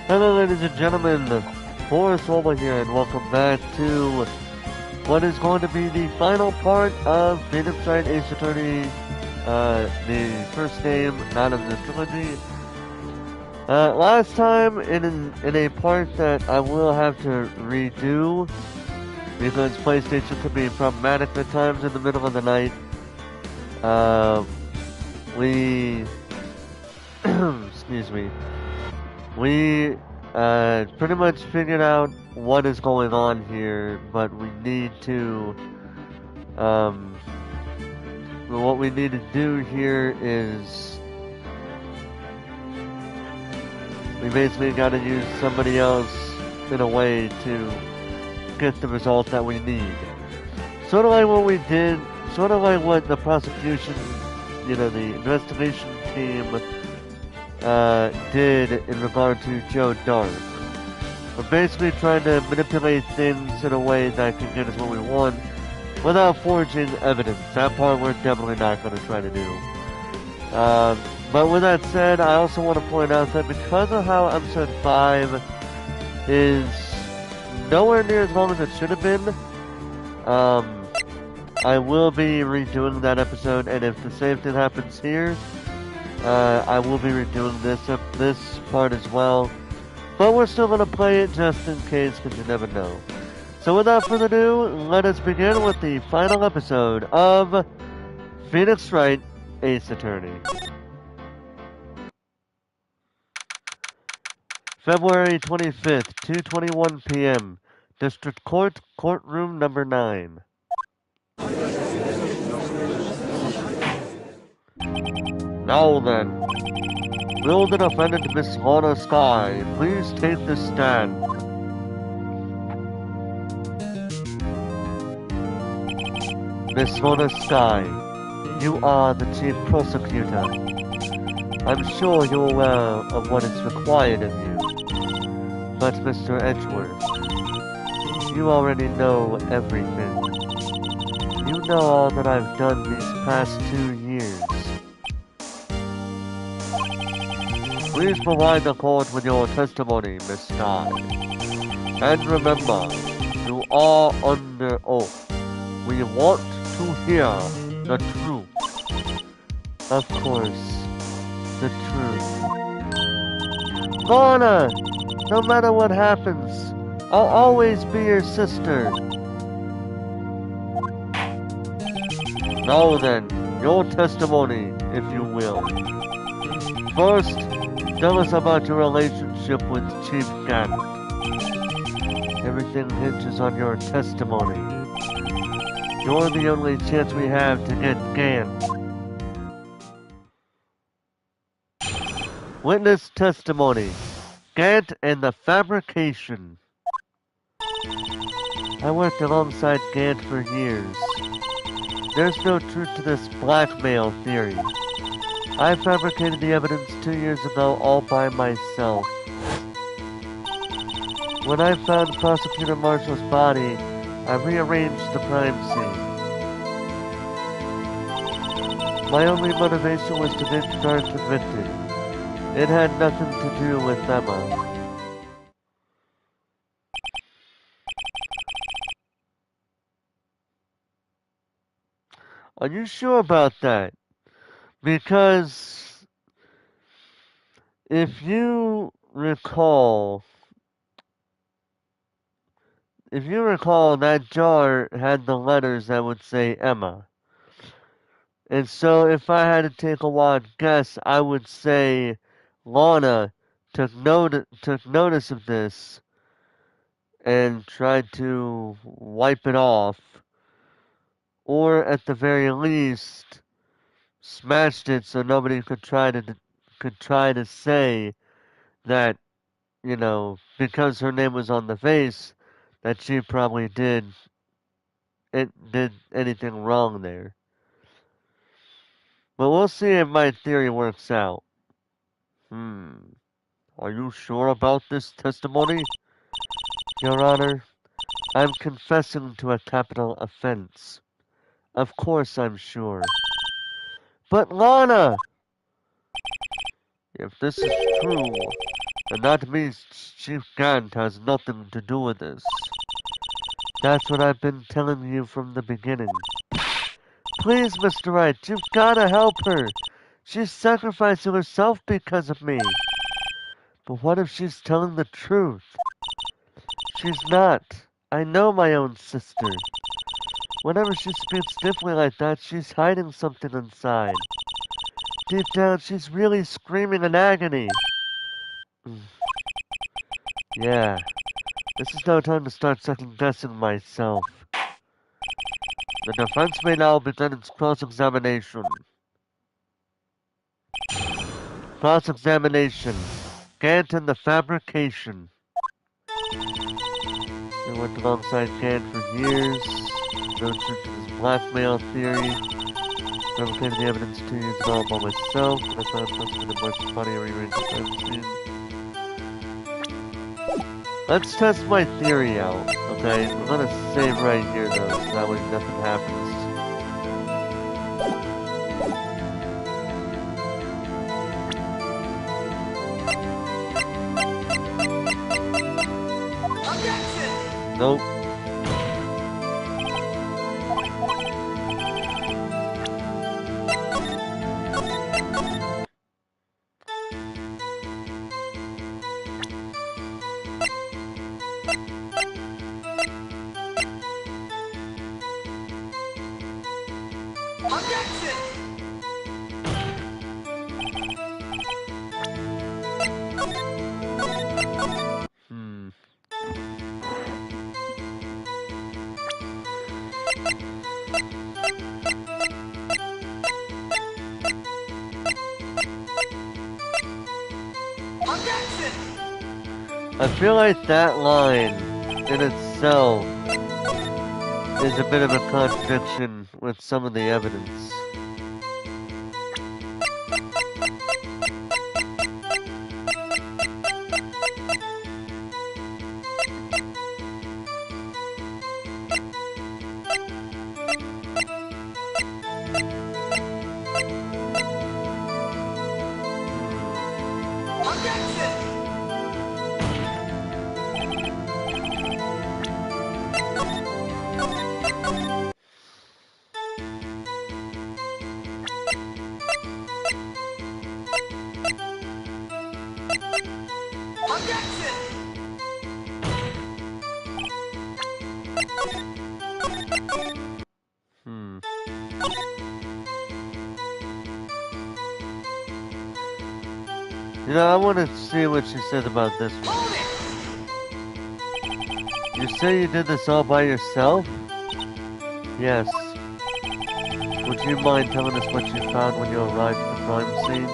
Hello, ladies and gentlemen. Horace Wolma here, and welcome back to what is going to be the final part of Phoenix Wright Ace Attorney, the first game out of the trilogy. Last time, in a part that I will have to redo, because PlayStation can be problematic at times in the middle of the night, we... excuse me. We pretty much figured out what is going on here, but we need to, what we need to do here is we basically got to use somebody else in a way to get the result that we need. Sort of like what we did, sort of like what the prosecution, the investigation team did in regard to Joe Dark. We're basically trying to manipulate things in a way that can get us what we want without forging evidence. That part we're definitely not going to try to do. But with that said, I also want to point out that because of how episode 5 is nowhere near as long as it should have been, I will be redoing that episode, and if the same thing happens here, I will be redoing this part as well, but we're still going to play it just in case, because you never know. So without further ado, let us begin with the final episode of Phoenix Wright Ace Attorney. February 25th, 2:21 p.m. District Court, Courtroom Number 9. Now then, will the defendant, Miss Lorna Skye, please take the stand? Miss Lorna Skye, you are the chief prosecutor. I'm sure you're aware of what is required of you. But Mr. Edgeworth, you already know everything. You know all that I've done these past 2 years. Please provide the court with your testimony, Miss Skye. And remember, you are under oath. We want to hear the truth. Of course, the truth. Lorna, no matter what happens, I'll always be your sister. Now then, your testimony, if you will. First, tell us about your relationship with Chief Gant. Everything hinges on your testimony. You're the only chance we have to get Gant. Witness testimony. Gant and the fabrication. I worked alongside Gant for years. There's no truth to this blackmail theory. I fabricated the evidence 2 years ago all by myself. When I found Prosecutor Marshall's body, I rearranged the crime scene. My only motivation was to get Dark convicted. It had nothing to do with Emma. Are you sure about that? Because if you recall, that jar had the letters that would say Emma. And so if I had to take a wild guess, I would say Lana took notice of this and tried to wipe it off, or at the very least smashed it so nobody could try to say that, because her name was on the face, that she probably did anything wrong there. But we'll see if my theory works out. Are you sure about this testimony? Your Honor, I'm confessing to a capital offense. Of course I'm sure. But Lana! If this is true, then that means Chief Gant has nothing to do with this. That's what I've been telling you from the beginning. Please, Mr. Wright, you've gotta help her. She's sacrificing herself because of me. But what if she's telling the truth? She's not. I know my own sister. Whenever she speaks differently like that, she's hiding something inside. Deep down, she's really screaming in agony. Yeah, this is no time to start second-guessing myself. The defense may now begin its cross-examination. Cross-examination. Gant and the fabrication. They worked alongside Gant for years. No truth to his blackmail theory. Fabricated the evidence 2 years ago by myself, and I found something that Marsh's body rearranged the crime scene. Let's test my theory out, okay? We're gonna save right here though, so that way nothing happens. Nope. I feel like that line in itself is a bit of a contradiction with some of the evidence. You know, I want to see what she said about this one. You say you did this all by yourself? Yes. Would you mind telling us what you found when you arrived at the crime scene?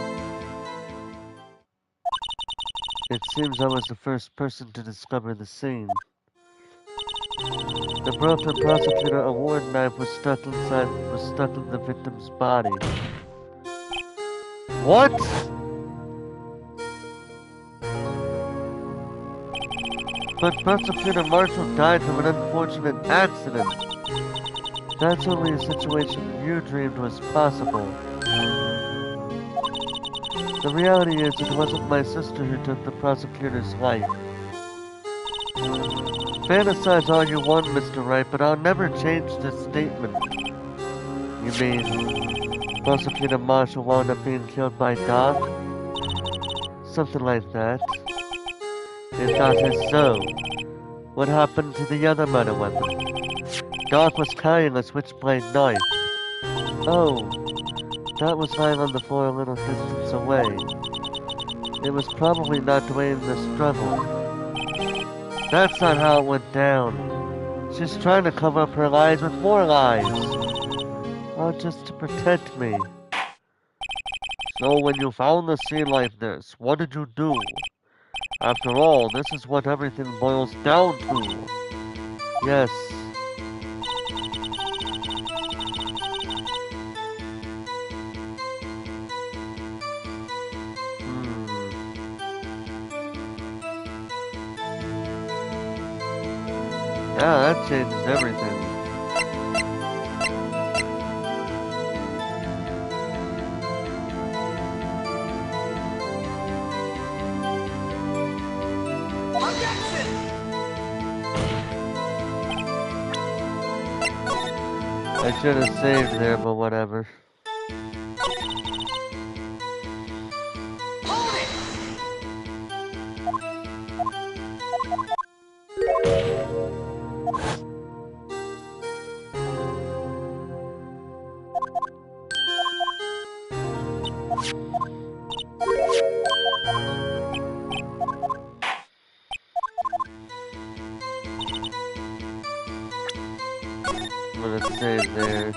It seems I was the first person to discover the scene. The broken prosecutor award knife was stuck in the victim's body. What? But Prosecutor Marshall died from an unfortunate accident. That's only a situation you dreamed was possible. The reality is, it wasn't my sister who took the prosecutor's life. Fantasize all you want, Mr. Wright, but I'll never change this statement. You mean, Prosecutor Marshall wound up being killed by Doc? Something like that. If that is so, what happened to the other murder weapon? Doc was carrying a switchblade knife. Oh, that was lying on the floor a little distance away. It was probably not during the struggle. That's not how it went down. She's trying to cover up her lies with more lies. Oh, just to protect me. So when you found the scene like this, what did you do? After all, this is what everything boils down to. Yes. Yeah, that changes everything. I should have saved there, but whatever. I'm gonna save there.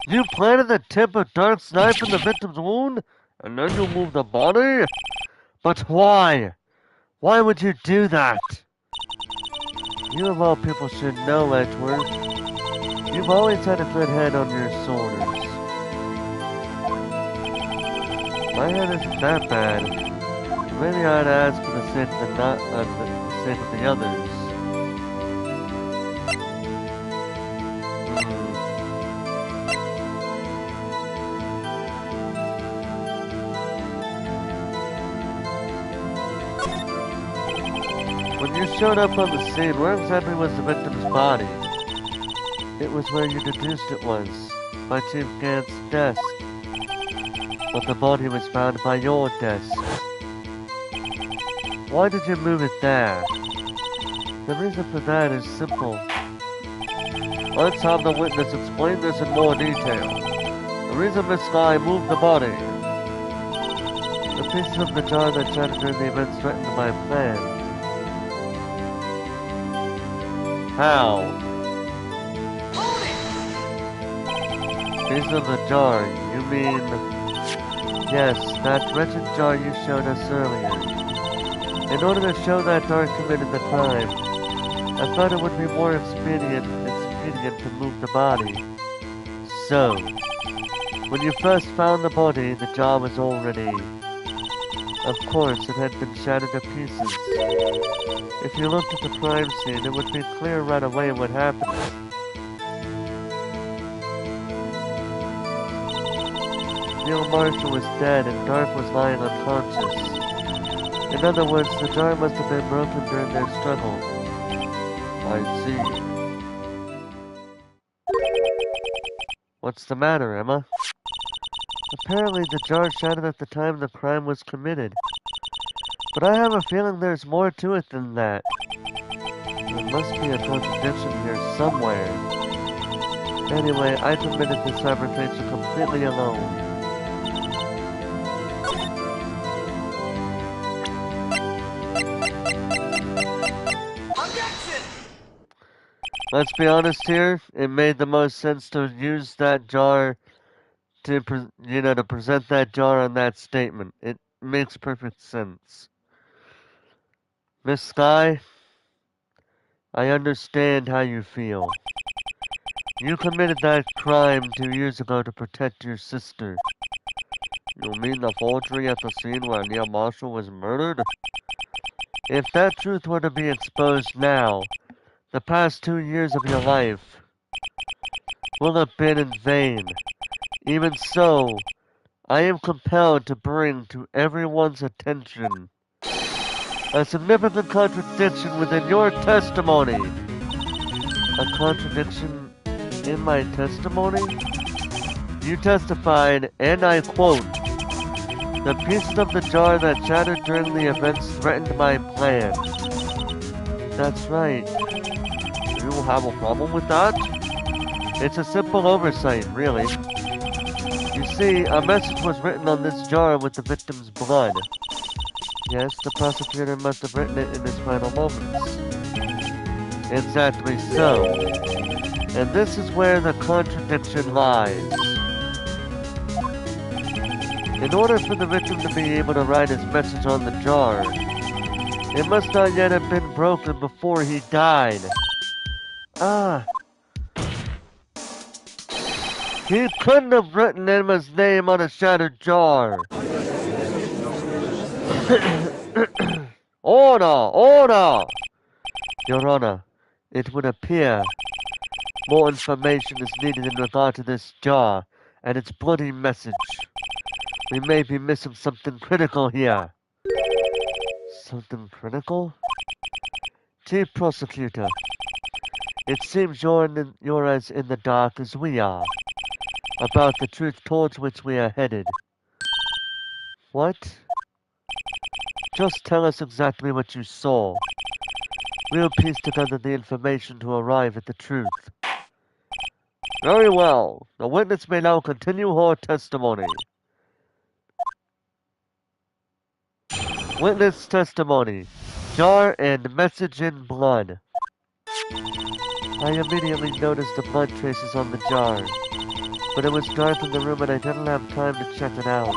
You planted the tip of Dark's knife in the victim's wound, and then you moved the body? But why? Why would you do that? You of all people should know, Edgeworth. You've always had a good head on your shoulders. My head isn't that bad. Maybe I'd ask for the sake of the sake of the others. When you showed up on the scene, where exactly was the victim's body? It was where you deduced it was, by Chief Gant's desk. But the body was found by your desk. Why did you move it there? The reason for that is simple. Let's have the witness explain this in more detail. The reason Miss Guy moved the body. The pieces of the jar that shattered during the events threatened my plan. How? Piece of the jar, you mean... Yes, that wretched jar you showed us earlier. In order to show that Dark committed the crime, I thought it would be more expedient to move the body. So, when you first found the body, the jar was already... Of course, it had been shattered to pieces. If you looked at the crime scene, it would be clear right away what happened. Neil Marshall was dead and Dark was lying unconscious. In other words, the jar must have been broken during their struggle. I see. What's the matter, Emma? Apparently the jar shattered at the time the crime was committed. But I have a feeling there's more to it than that. There must be a contradiction here somewhere. Anyway, I committed this fabrication completely alone. Let's be honest here, it made the most sense to use that jar to present that jar on that statement. It makes perfect sense. Miss Sky, I understand how you feel. You committed that crime 2 years ago to protect your sister. You mean the forgery at the scene where Neil Marshall was murdered? If that truth were to be exposed now, the past 2 years of your life will have been in vain. Even so, I am compelled to bring to everyone's attention a significant contradiction within your testimony. A contradiction in my testimony? You testified, and I quote, "The pieces of the jar that shattered during the events threatened my plan." That's right. Do you have a problem with that? It's a simple oversight, really. You see, a message was written on this jar with the victim's blood. Yes, the prosecutor must have written it in his final moments. Exactly so. And this is where the contradiction lies. In order for the victim to be able to write his message on the jar, it must not yet have been broken before he died. He couldn't have written Emma's name on a shattered jar. Order! Order! Your Honor, it would appear more information is needed in regard to this jar and its bloody message. We may be missing something critical here. Something critical? Chief Prosecutor, it seems you're as in the dark as we are about the truth towards which we are headed. What? Just tell us exactly what you saw. We'll piece together the information to arrive at the truth. Very well. The witness may now continue her testimony. Witness testimony. Jar and message in blood. I immediately noticed the blood traces on the jar, but it was dark in the room and I didn't have time to check it out.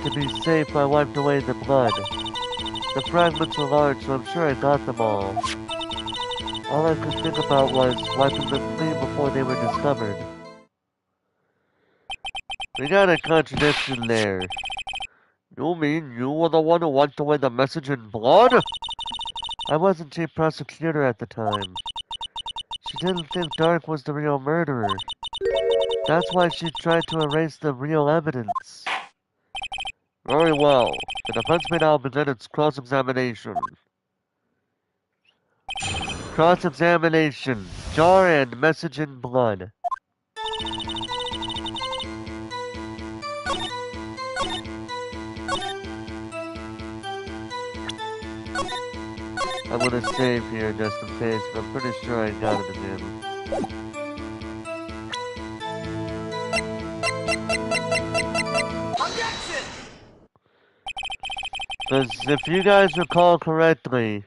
To be safe, I wiped away the blood. The fragments were large, so I'm sure I got them all. All I could think about was wiping them clean before they were discovered. We got a contradiction there. You mean you were the one who wiped away the message in blood? I wasn't chief prosecutor at the time. She didn't think Dark was the real murderer. That's why she tried to erase the real evidence. Very well. The defense may now begin its cross-examination. Cross-examination. Jar and message in blood. I'm gonna save here just in case, but I'm pretty sure I got it again. Because if you guys recall correctly,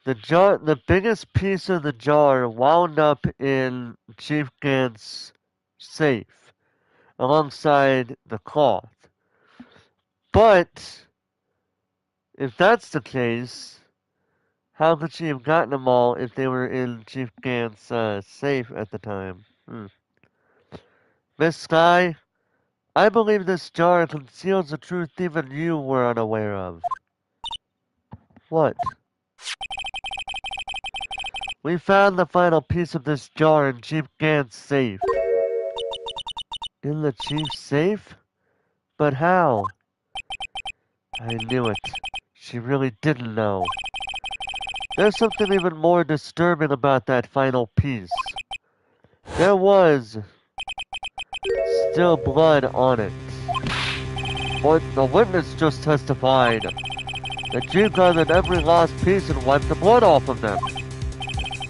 the biggest piece of the jar wound up in Chief Gant's safe, alongside the cloth. But if that's the case, how could she have gotten them all if they were in Chief Gant's safe at the time? Miss Sky, I believe this jar conceals a truth even you were unaware of. What? We found the final piece of this jar in Chief Gant's safe. In the Chief's safe? But how? I knew it. She really didn't know. There's something even more disturbing about that final piece. There was still blood on it. But the witness just testified that Chief gathered every last piece and wiped the blood off of them.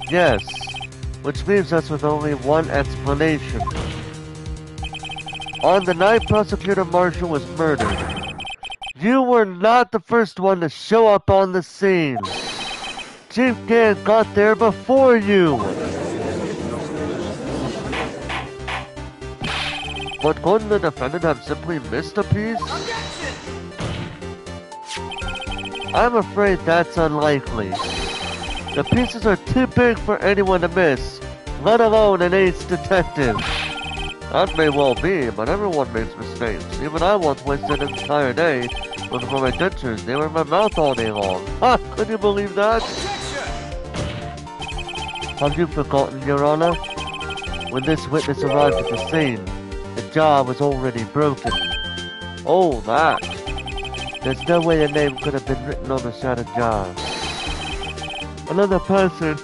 Yes, which leaves us with only one explanation. On the night Prosecutor Marshall was murdered, you were not the first one to show up on the scene. Chief Gant got there before you. But couldn't the defendant have simply missed a piece? I'm afraid that's unlikely. The pieces are too big for anyone to miss, let alone an ace detective. That may well be, but everyone makes mistakes. Even I once wasted an entire day looking for my dentures. They were in my mouth all day long. Ha! Could you believe that? Have you forgotten, Your Honor? When this witness arrived at the scene, the jar was already broken. Oh, that. There's no way a name could have been written on the shattered jar. Another person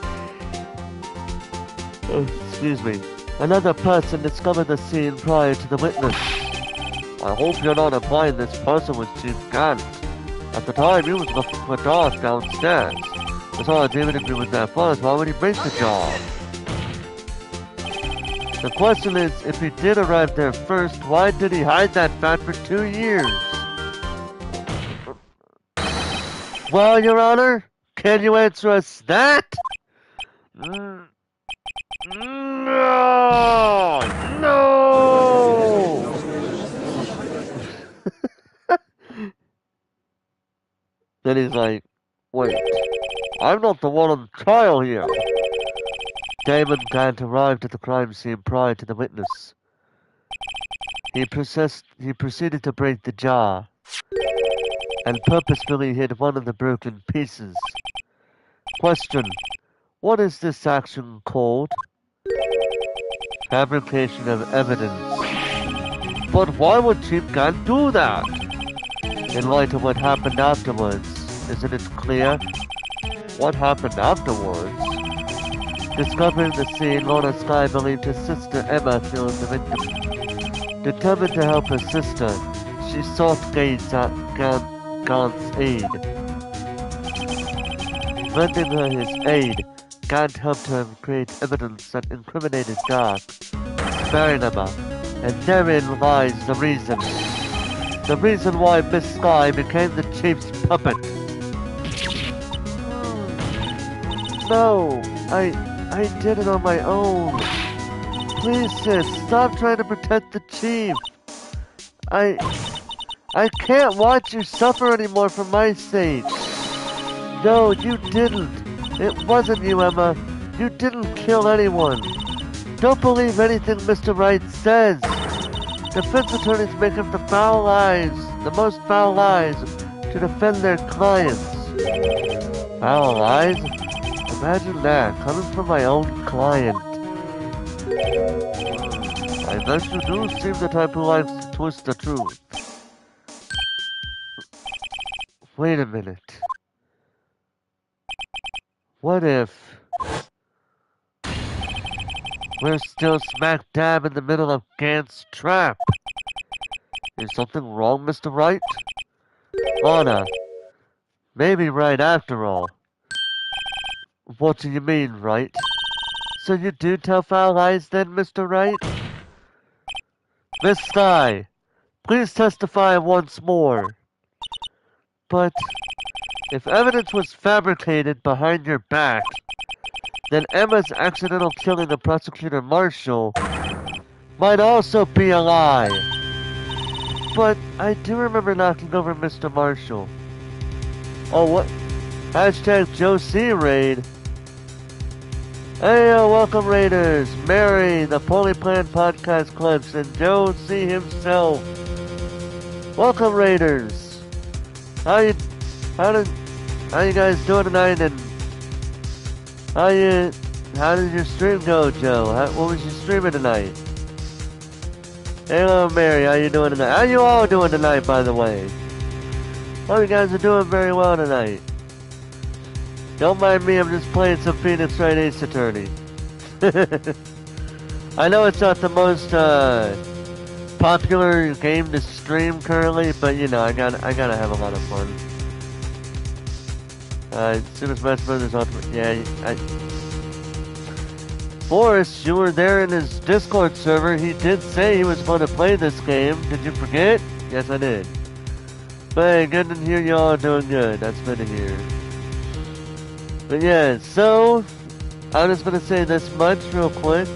discovered the scene prior to the witness. I hope you're not implying this person was Chief Gant. At the time, he was looking for Darth downstairs. Besides, even if he was there first, why would he break the jar? The question is, if he did arrive there first, why did he hide that fact for 2 years? Well, Your Honor, can you answer us that? No! No! Then he's like, wait, I'm not the one on trial here. Damon Gant arrived at the crime scene prior to the witness. He proceeded to break the jar and purposefully hid one of the broken pieces. Question: what is this action called? Fabrication of evidence. But why would Chief Gant do that? In light of what happened afterwards, isn't it clear what happened afterwards? Discovering the scene, Lorna Sky believed her sister Emma killed the victim. Determined to help her sister, she sought Gant's aid. Lending her his aid, Gant helped her create evidence that incriminated Garth, sparing Emma, and therein lies the reason. The reason why Miss Sky became the chief's puppet. No, I did it on my own. Please, sis, stop trying to protect the chief. I can't watch you suffer anymore for my sake. No, you didn't. It wasn't you, Emma. You didn't kill anyone. Don't believe anything Mr. Wright says. Defense attorneys make up the most foul lies, to defend their clients. Foul lies? Imagine that, coming from my own client. I guess you do seem the type who likes to twist the truth. Wait a minute. What if we're still smack dab in the middle of Gant's trap? Is something wrong, Mr. Wright? Lana, maybe right after all. What do you mean, Wright? So you do tell foul lies then, Mr. Wright? Miss Sky, please testify once more. But if evidence was fabricated behind your back, then Emma's accidental killing of Prosecutor Marshall might also be a lie. But I do remember knocking over Mr. Marshall. Oh, what? Hashtag Joe C. Raid. Hey, welcome Raiders. Mary, the Poorly Planned Podcast Clips, and Joe C. himself. Welcome Raiders. How you guys doing tonight? And how did your stream go, Joe? What was you streaming tonight? Hello, Mary. How you doing tonight? How you all doing tonight, by the way? Hope you guys are doing very well tonight. Don't mind me. I'm just playing some Phoenix Wright Ace Attorney. I know it's not the most popular game to stream currently, but you know, I gotta have a lot of fun. Super Smash Brothers Ultimate. Yeah, Forrest, you were there in his Discord server. He did say he was going to play this game. Did you forget? Yes, I did. But hey, good to hear you all doing good. That's good to hear. But yeah, so I'm just going to say this much real quick.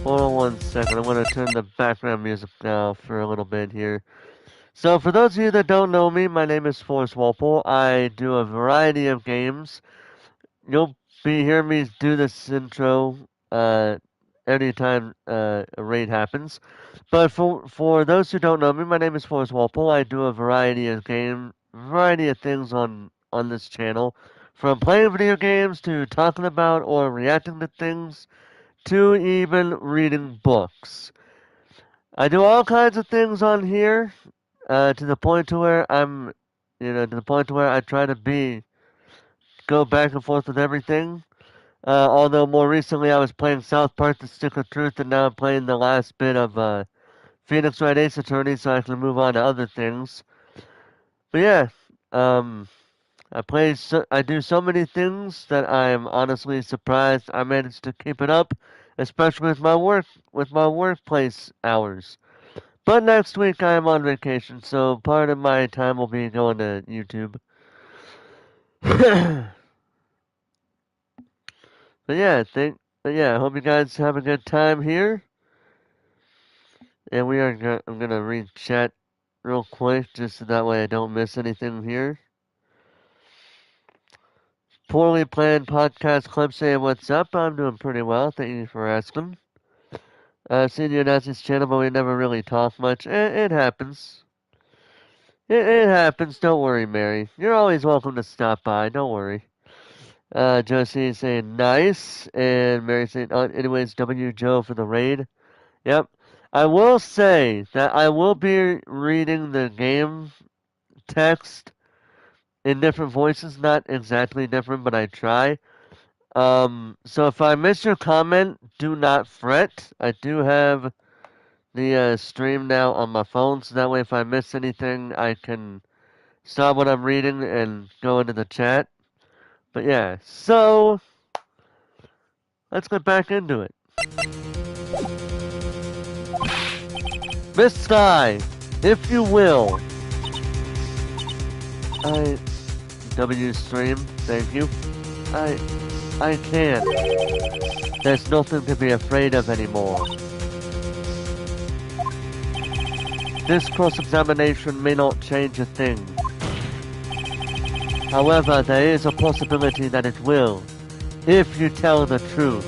Hold on one second. I'm going to turn the background music down for a little bit here. So for those of you that don't know me, my name is Forrest Walpole. I do a variety of games. You'll be hearing me do this intro anytime a raid happens. But for those who don't know me, my name is Forrest Walpole. I do a variety of things on this channel, from playing video games to talking about or reacting to things to even reading books. I do all kinds of things on here, to the point to where I try to go back and forth with everything. Although more recently I was playing South Park: The Stick of Truth, and now I'm playing the last bit of Phoenix Wright Ace Attorney, so I can move on to other things. But yeah, I do so many things that I am honestly surprised I managed to keep it up, especially with my workplace hours. But next week I am on vacation, so part of my time will be going to YouTube. But yeah, I hope you guys have a good time here. And I'm gonna read chat real quick, just so that way I don't miss anything here. Poorly Planned Podcast Club saying what's up? I'm doing pretty well, thank you for asking. Seen you announce this channel, but we never really talk much. It happens. It happens, don't worry, Mary. You're always welcome to stop by, don't worry. Josie saying nice, and Mary saying, anyways, W Joe for the raid. Yep. I will say that I will be reading the game text in different voices, not exactly different, but I try. So if I miss your comment, do not fret. I do have the stream now on my phone, so that way if I miss anything, I can stop what I'm reading and go into the chat. But yeah, so let's get back into it. Miss Sky, if you will. W stream, thank you. I I can't. There's nothing to be afraid of anymore. This cross-examination may not change a thing. However, there is a possibility that it will, if you tell the truth.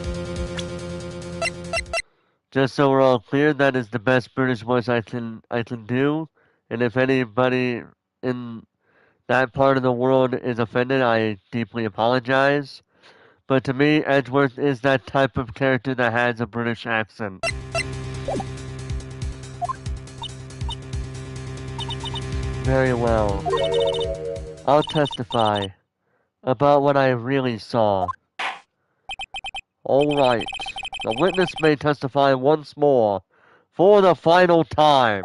Just so we're all clear, that is the best British voice I can do. And if anybody in that part of the world is offended, I deeply apologize. But to me, Edgeworth is that type of character that has a British accent. Very well. I'll testify about what I really saw. All right. The witness may testify once more for the final time.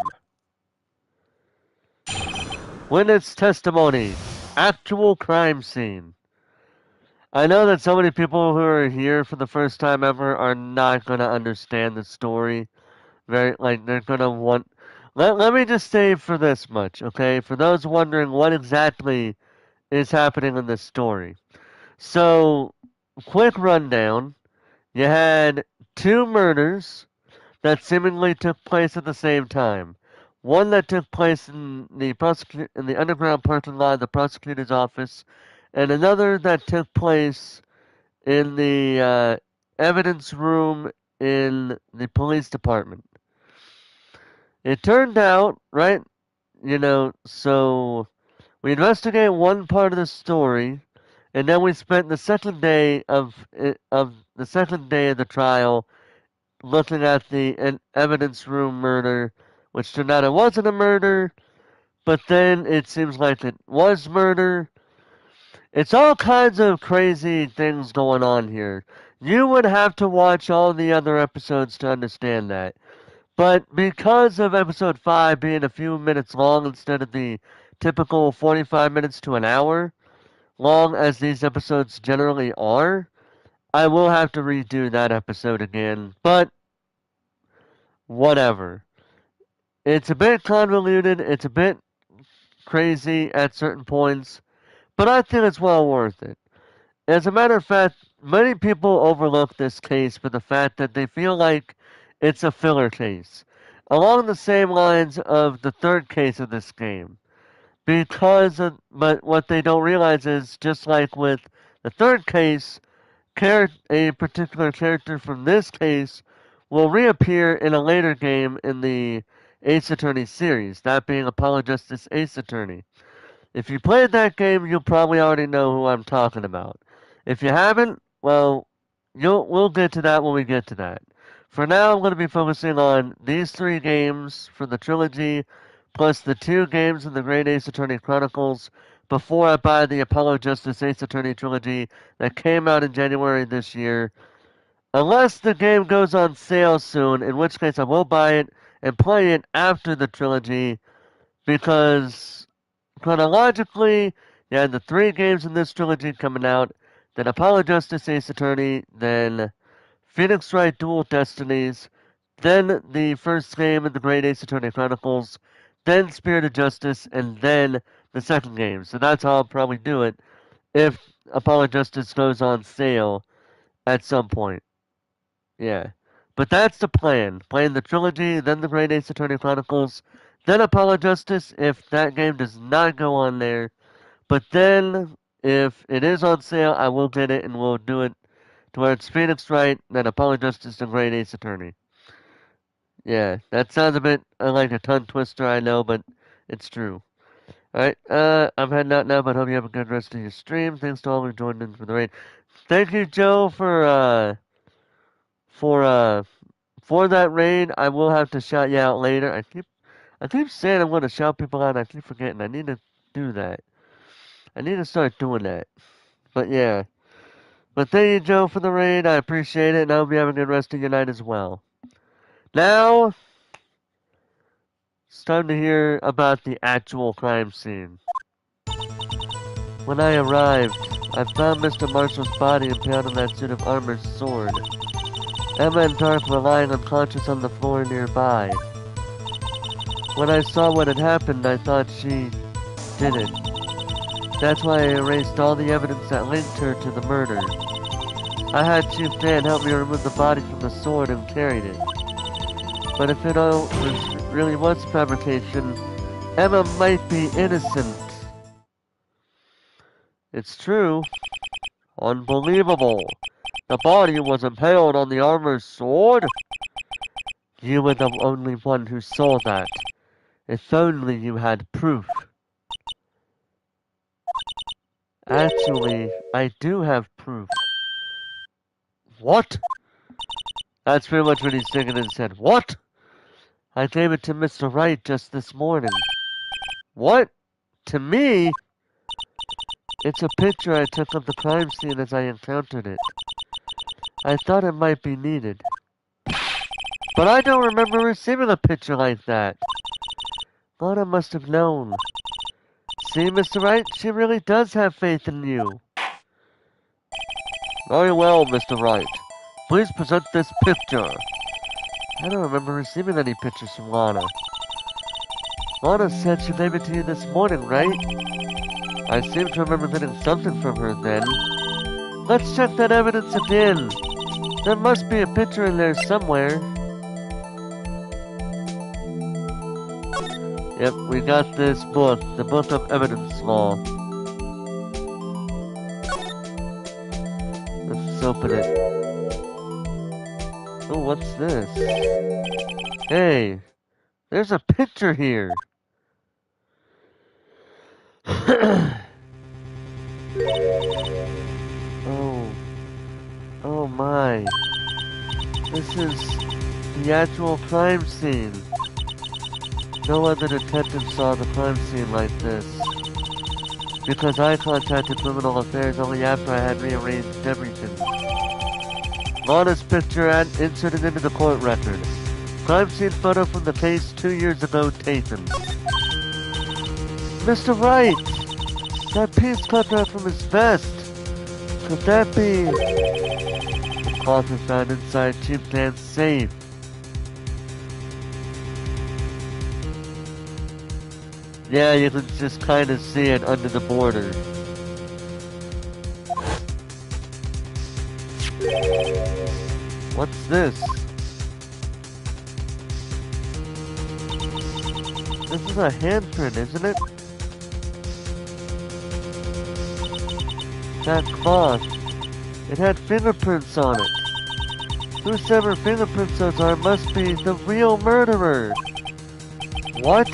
Witness testimony. Actual crime scene. I know that so many people who are here for the first time ever are not going to understand the story. They're going to want. Let me just say for this much, okay? For those wondering what exactly is happening in this story. So, quick rundown. You had two murders that seemingly took place at the same time. One that took place in the underground parking lot of the prosecutor's office, and another that took place in the evidence room in the police department. It turned out, right? So we investigate one part of the story, and then we spent the second day of the trial looking at the evidence room murder, which turned out it wasn't a murder, but then it seems like it was murder. It's all kinds of crazy things going on here. You would have to watch all the other episodes to understand that. But because of episode 5 being a few minutes long instead of the typical 45 minutes to an hour, long as these episodes generally are, I will have to redo that episode again. But whatever. It's a bit convoluted, it's a bit crazy at certain points, but I think it's well worth it. As a matter of fact, many people overlook this case for the fact that they feel like it's a filler case, along the same lines of the third case of this game. But what they don't realize is, just like with the third case, a particular character from this case will reappear in a later game in the Ace Attorney series, that being Apollo Justice Ace Attorney. If you played that game, you'll probably already know who I'm talking about. If you haven't, well, we'll get to that when we get to that. For now, I'm going to be focusing on these 3 games for the trilogy, plus the 2 games in the Great Ace Attorney Chronicles, before I buy the Apollo Justice Ace Attorney trilogy that came out in January this year. Unless the game goes on sale soon, in which case I will buy it and play it after the trilogy, because chronologically, you had the 3 games in this trilogy coming out, then Apollo Justice Ace Attorney, then Phoenix Wright Dual Destinies, then the first game in the Great Ace Attorney Chronicles, then Spirit of Justice, and then the second game. So that's how I'll probably do it if Apollo Justice goes on sale at some point. Yeah. But that's the plan. Playing the trilogy, then the Great Ace Attorney Chronicles, then Apollo Justice if that game does not go on there. But then, if it is on sale, I will get it and we'll do it to where it's Phoenix Wright, then Apollo Justice, and Great Ace Attorney. Yeah, that sounds a bit like a tongue twister, I know, but it's true. Alright, I'm heading out now, but hope you have a good rest of your stream. Thanks to all who joined in for the raid. Thank you, Joe, for that raid. I will have to shout you out later. I keep saying I'm going to shout people out, and I keep forgetting. I need to do that. I need to start doing that. But yeah. But thank you, Joe, for the raid. I appreciate it, and I hope you have a good rest of your night as well. Now, it's time to hear about the actual crime scene. When I arrived, I found Mr. Marshall's body impaled on that suit of armor's sword. Emma and Dark were lying unconscious on the floor nearby. When I saw what had happened, I thought she did it. That's why I erased all the evidence that linked her to the murder. I had Chief Dan help me remove the body from the sword and carried it. But if it all really was fabrication, Emma might be innocent. It's true. Unbelievable. The body was impaled on the armor's sword? You were the only one who saw that. If only you had proof. Actually, I do have proof. What? That's pretty much what he's thinking in his head. What? I gave it to Mr. Wright just this morning. What? To me? It's a picture I took of the crime scene as I encountered it. I thought it might be needed. But I don't remember receiving a picture like that. Lana must have known. See, Mr. Wright, she really does have faith in you. Very well, Mr. Wright. Please present this picture. I don't remember receiving any pictures from Lana. Lana said she gave it to you this morning, right? I seem to remember getting something from her then. Let's check that evidence again. There must be a picture in there somewhere. Yep, we got this book, the Book of Evidence Law. Let's open it. Oh, what's this? Hey, there's a picture here. Oh my. This is the actual crime scene. No other detective saw the crime scene like this. Because I contacted Criminal Affairs only after I had rearranged everything. Lana's picture inserted into the court records. Crime scene photo from the case 2 years ago taken. Mr. Wright! That piece cut out from his vest. Could that be... The cloth was found inside Chief Dan's safe. Yeah, you can just kind of see it under the border. What's this? This is a handprint, isn't it? That cloth. It had fingerprints on it. Whoever fingerprints those are must be the real murderer. What?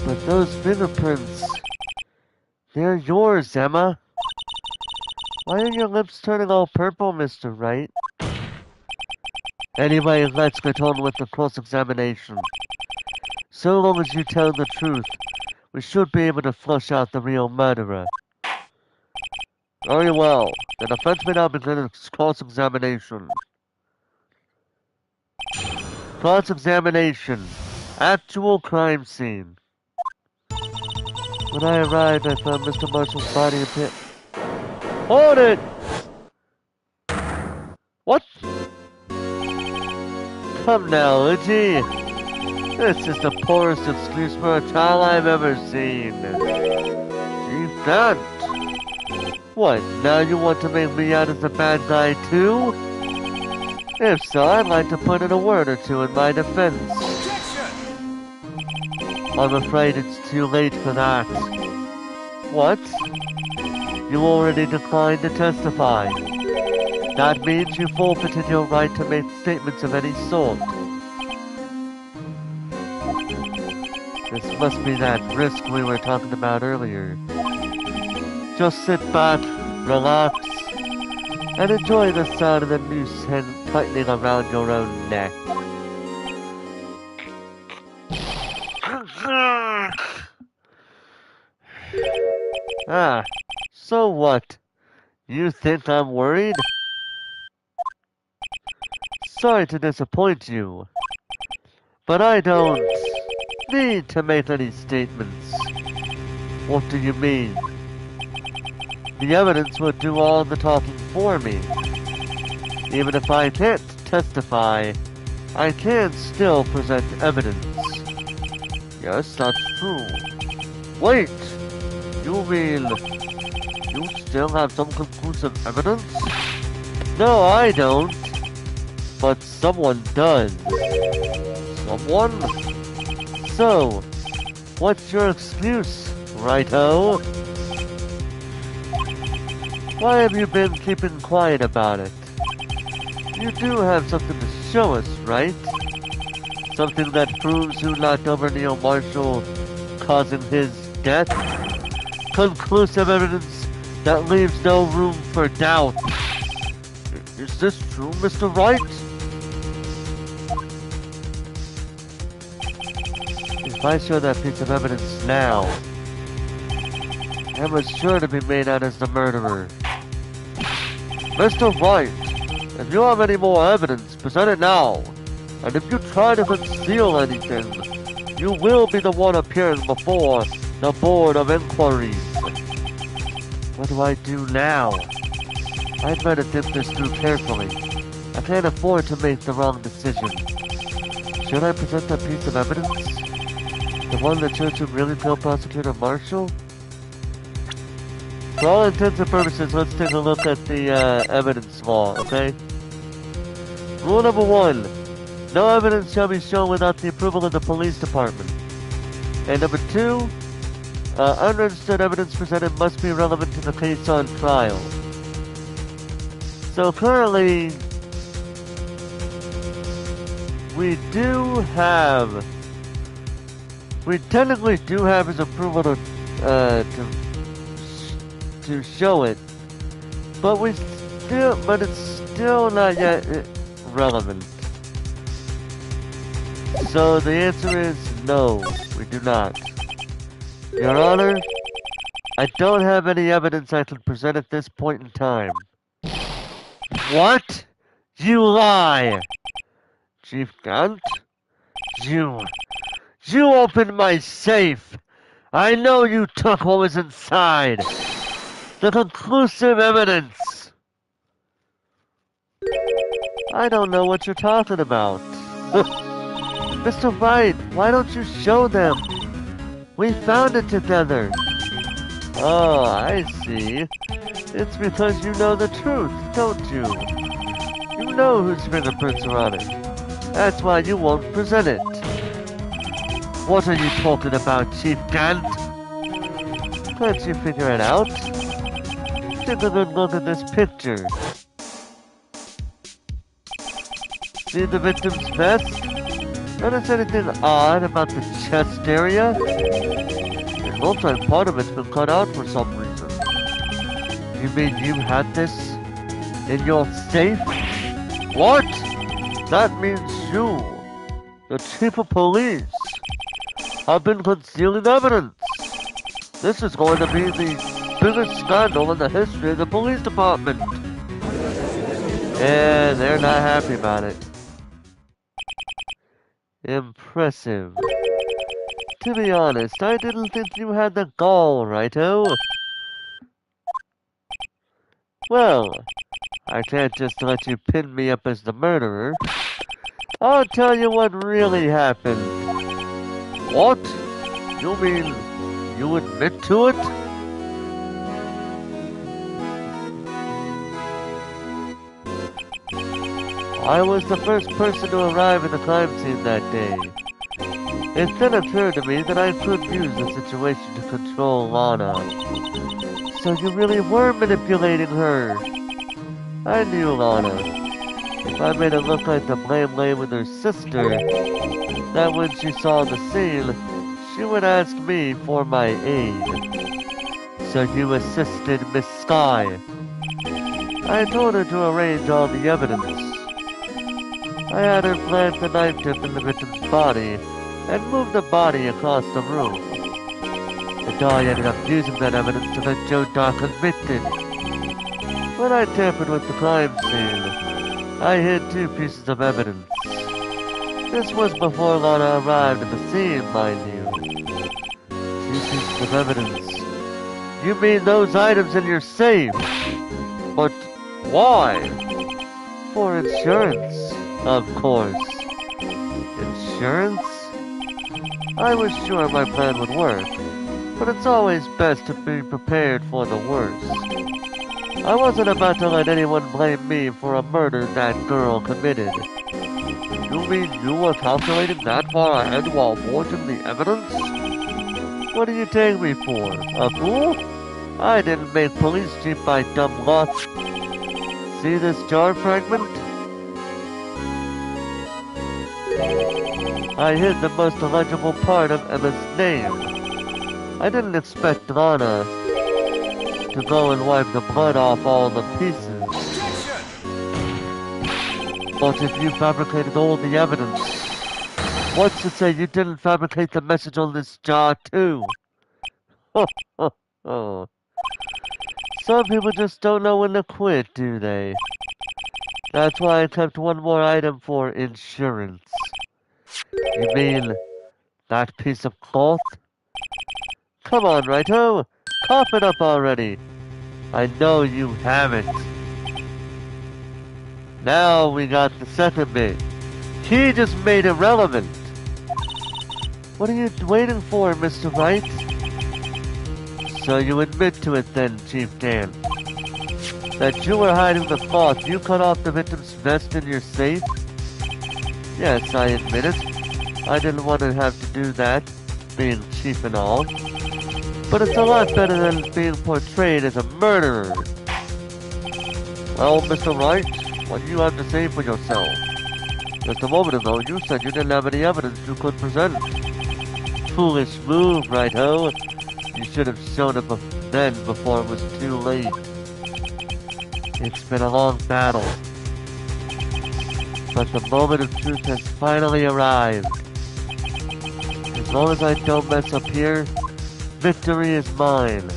But those fingerprints... They're yours, Emma. Why are your lips turning all purple, Mr. Wright? Anyway, let's get on with the cross-examination. So long as you tell the truth, we should be able to flush out the real murderer. Very well. The defense may now begin its cross-examination. Cross-examination. Actual crime scene. When I arrived, I found Mr. Marshall's body in pit. Hold it! What? Come now, Luigi. This is the poorest excuse for a trial I've ever seen. Chief Dan. What, now you want to make me out as a bad guy too? If so, I'd like to put in a word or two in my defense. I'm afraid it's too late for that. What? You already declined to testify. That means you forfeited your right to make statements of any sort. This must be that risk we were talking about earlier. Just sit back, relax, and enjoy the sound of the noose tightening around your own neck. Ah, so what? You think I'm worried? Sorry to disappoint you, but I don't need to make any statements. What do you mean? The evidence would do all the talking for me. Even if I can't testify, I can still present evidence. Yes, that's true. Wait! You mean you still have some conclusive evidence? No, I don't. But someone does. Someone? So, what's your excuse, righto? Why have you been keeping quiet about it? You do have something to show us, right? Something that proves who knocked over Neil Marshall, causing his death? Conclusive evidence that leaves no room for doubt. Is this true, Mr. Wright? If I show that piece of evidence now, Emma's sure to be made out as the murderer. Mr. Wright, if you have any more evidence, present it now. And if you try to conceal anything, you will be the one appearing before the Board of Inquiries. What do I do now? I'd better think this through carefully. I can't afford to make the wrong decision. Should I present that piece of evidence? The one that shows who really killed Prosecutor Marshall? For all intents and purposes, let's take a look at the evidence law, okay? Rule number 1. No evidence shall be shown without the approval of the police department. And number 2, unregistered evidence presented must be relevant to the case on trial. So currently, we technically do have his approval to show it, but it's still not yet relevant. So the answer is no, we do not. Your Honor, I don't have any evidence I can present at this point in time. What? You lie! Chief Gant? You opened my safe! I know you took what was inside! The conclusive evidence! I don't know what you're talking about. Mr. Wright, why don't you show them? We found it together. Oh, I see. It's because you know the truth, don't you? You know whose fingerprints are on it. That's why you won't present it. What are you talking about, Chief Gant? Can't you figure it out? Take a good look at this picture. See the victim's vest? Notice anything odd about the chest area? It looks like part of it's been cut out for some reason. You mean you had this in your safe? What? That means you, the chief of police, have been concealing evidence. This is going to be the biggest scandal in the history of the police department. And they're not happy about it. Impressive. To be honest, I didn't think you had the gall, righto? Well, I can't just let you pin me up as the murderer. I'll tell you what really happened. What? You mean you admit to it? I was the first person to arrive at the crime scene that day. It then occurred to me that I could use the situation to control Lana. So you really were manipulating her. I knew Lana. If I made it look like the blame lay with her sister, that when she saw the scene, she would ask me for my aid. So you assisted Miss Sky. I told her to arrange all the evidence. I had her plant the knife tip in the victim's body and move the body across the room. And I ended up using that evidence to get Joe Doc convicted. When I tampered with the crime scene, I hid 2 pieces of evidence. This was before Lana arrived at the scene, mind you. 2 pieces of evidence. You mean those items in your safe? But why? For insurance, of course. Insurance? I was sure my plan would work, but it's always best to be prepared for the worst. I wasn't about to let anyone blame me for a murder that girl committed. You mean you were calculating that far ahead while forging the evidence? What do you take me for? A fool? I didn't make police chief by dumb luck. See this jar fragment? I hid the most illegible part of Emma's name. I didn't expect Lana to go and wipe the blood off all the pieces. But if you fabricated all the evidence, what's to say you didn't fabricate the message on this jar too? Oh. Some people just don't know when to quit, do they? That's why I kept one more item for insurance. You mean that piece of cloth? Come on, Righto! Cough it up already! I know you have it. Now we got the second bit. He just made it relevant. What are you waiting for, Mr. Wright? So you admit to it then, Chief Dan. That you were hiding the cloth you cut off the victim's vest in your safe? Yes, I admit it. I didn't want to have to do that, being chief and all. But it's a lot better than being portrayed as a murderer. Well, Mr. Wright, what do you have to say for yourself? Just a moment ago, you said you didn't have any evidence you could present. Foolish move, Righto. You should have shown it then before it was too late. It's been a long battle. But the moment of truth has finally arrived. As long as I don't mess up here, victory is mine.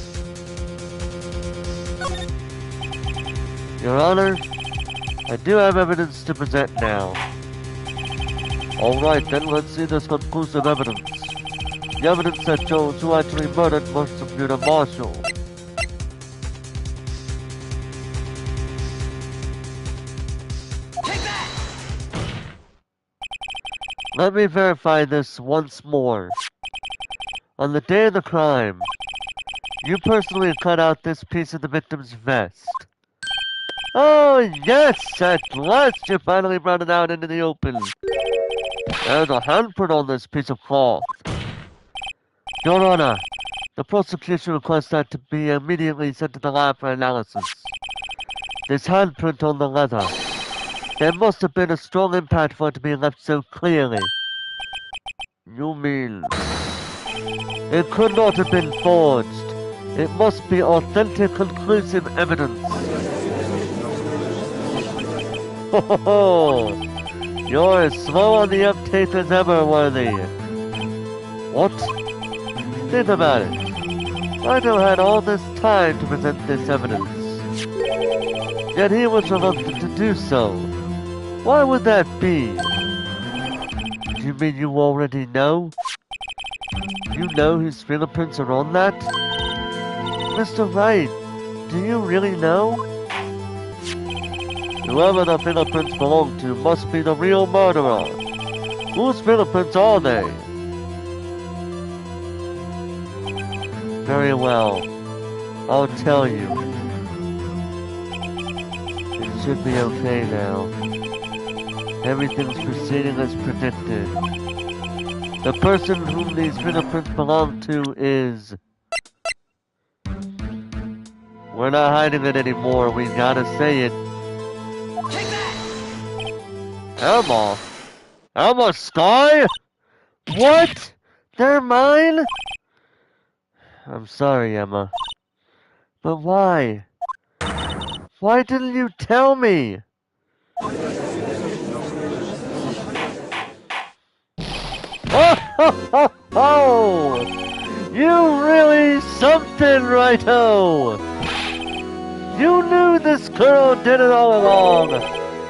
Your Honor, I do have evidence to present now. Alright then, let's see this conclusive evidence. The evidence that shows who actually murdered Prosecutor Marshall. Let me verify this once more. On the day of the crime, you personally cut out this piece of the victim's vest. Oh yes, at last you finally brought it out into the open. There's a handprint on this piece of cloth. Your Honor, the prosecution requests that to be immediately sent to the lab for analysis. This handprint on the leather. There must have been a strong impact for it to be left so clearly. You mean... It could not have been forged. It must be authentic, conclusive evidence. Ho ho ho! You're as slow on the uptake as ever, Worthy. What? Think about it. Righto had all this time to present this evidence. Yet he was reluctant to do so. Why would that be? You mean you already know? You know whose fingerprints are on that? Mr. Wright, do you really know? Whoever the fingerprints belong to must be the real murderer. Whose fingerprints are they? Very well. I'll tell you. It should be okay now. Everything's proceeding as predicted. The person whom these fingerprints belong to is... We're not hiding it anymore, we gotta say it. Emma? Emma Sky? What? They're mine? I'm sorry, Emma. But why? Why didn't you tell me? Oh, ho, ho, ho! You really something, Righto! You knew this girl did it all along,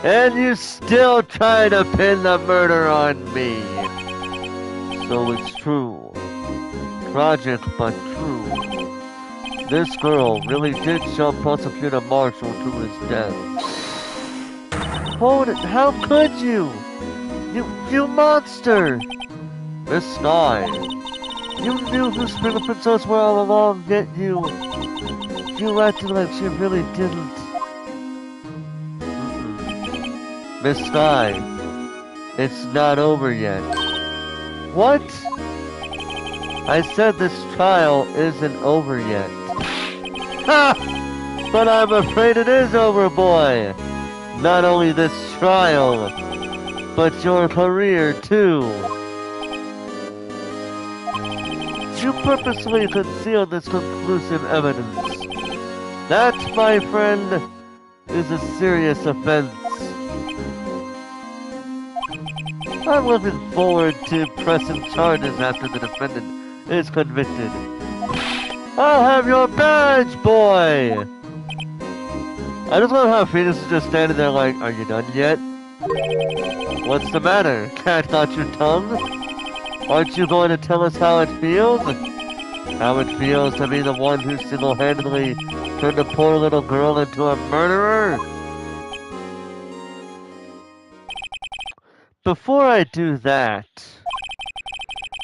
and you still try to pin the murder on me. So it's true. Tragic, but true. This girl really did shove Prosecutor Marshall to his death. Hold it, how could you? You monster! Miss Sky, you knew whose fingerprints those were all along, yet you acted like she really didn't. Miss Sky, it's not over yet. What? I said this trial isn't over yet. Ha! But I'm afraid it is over, boy. Not only this trial, but your career, too. You purposely concealed this conclusive evidence. That, my friend, is a serious offense. I'm looking forward to pressing charges after the defendant is convicted. I'll have your badge, boy! I just love how Phoenix is just standing there like, are you done yet? What's the matter? Cat got your tongue? Aren't you going to tell us how it feels? How it feels to be the one who single-handedly turned a poor little girl into a murderer? Before I do that,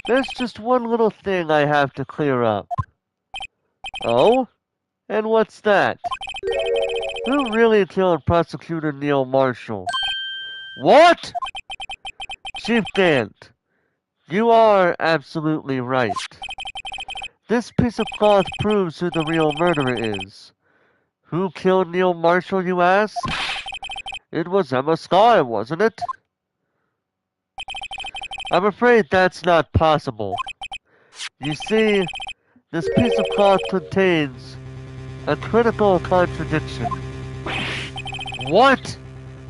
there's just one little thing I have to clear up. Oh? And what's that? Who really killed Prosecutor Neil Marshall? What? Chief Gant, you are absolutely right. This piece of cloth proves who the real murderer is. Who killed Neil Marshall, you ask? It was Emma Sky, wasn't it? I'm afraid that's not possible. You see, this piece of cloth contains a critical contradiction. What?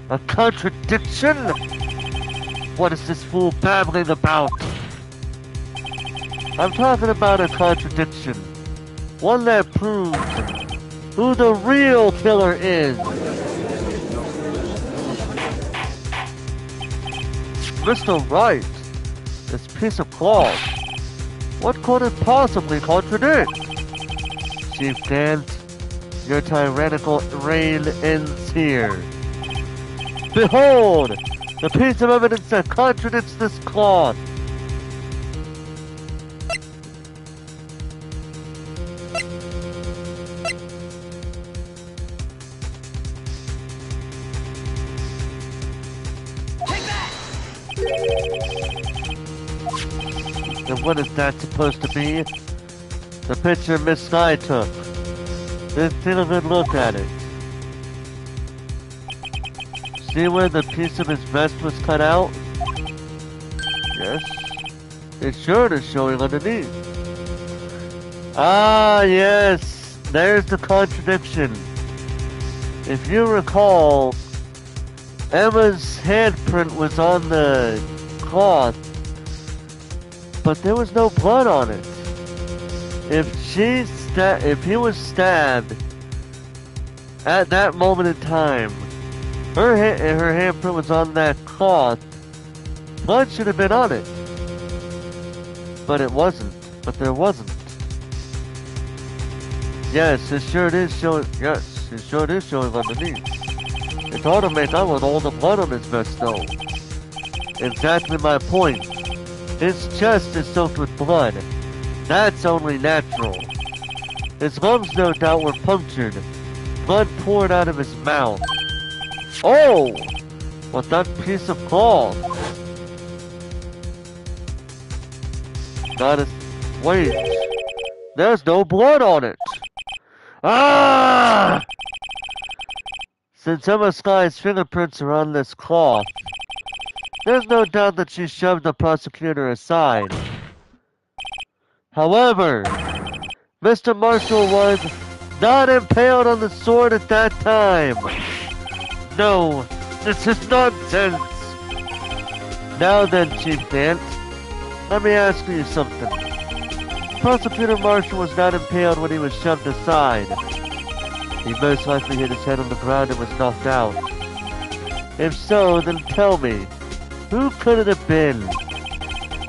A contradiction? What is this fool babbling about? I'm talking about a contradiction. One that proves who the real killer is. Mr. Wright, this piece of cloth, what could it possibly contradict? Chief Gant, your tyrannical reign ends here. Behold, the piece of evidence that contradicts this cloth. And what is that supposed to be? The picture Miss Sky took. Let's take a good look at it. See where the piece of his vest was cut out? Yes. Its shirt is showing underneath. Ah, yes. There's the contradiction. If you recall, Emma's handprint was on the cloth, but there was no blood on it. If he was stabbed at that moment in time, her handprint was on that cloth, blood should have been on it. But it wasn't. But there wasn't. Yes, his shirt is showing. Yes, his shirt is showing underneath. It's hard to make out with all the blood on his vest, though. Exactly my point. His chest is soaked with blood. That's only natural. His lungs, no doubt, were punctured. Blood poured out of his mouth. Oh! But that piece of cloth. Not a... Wait. There's no blood on it. Ah! Since Emma Sky's fingerprints are on this cloth, there's no doubt that she shoved the prosecutor aside. However, Mr. Marshall was not impaled on the sword at that time. No, this is nonsense. Now then, Chief Gant, let me ask you something. Prosecutor Marshall was not impaled when he was shoved aside. He most likely hit his head on the ground and was knocked out. If so, then tell me, who could it have been?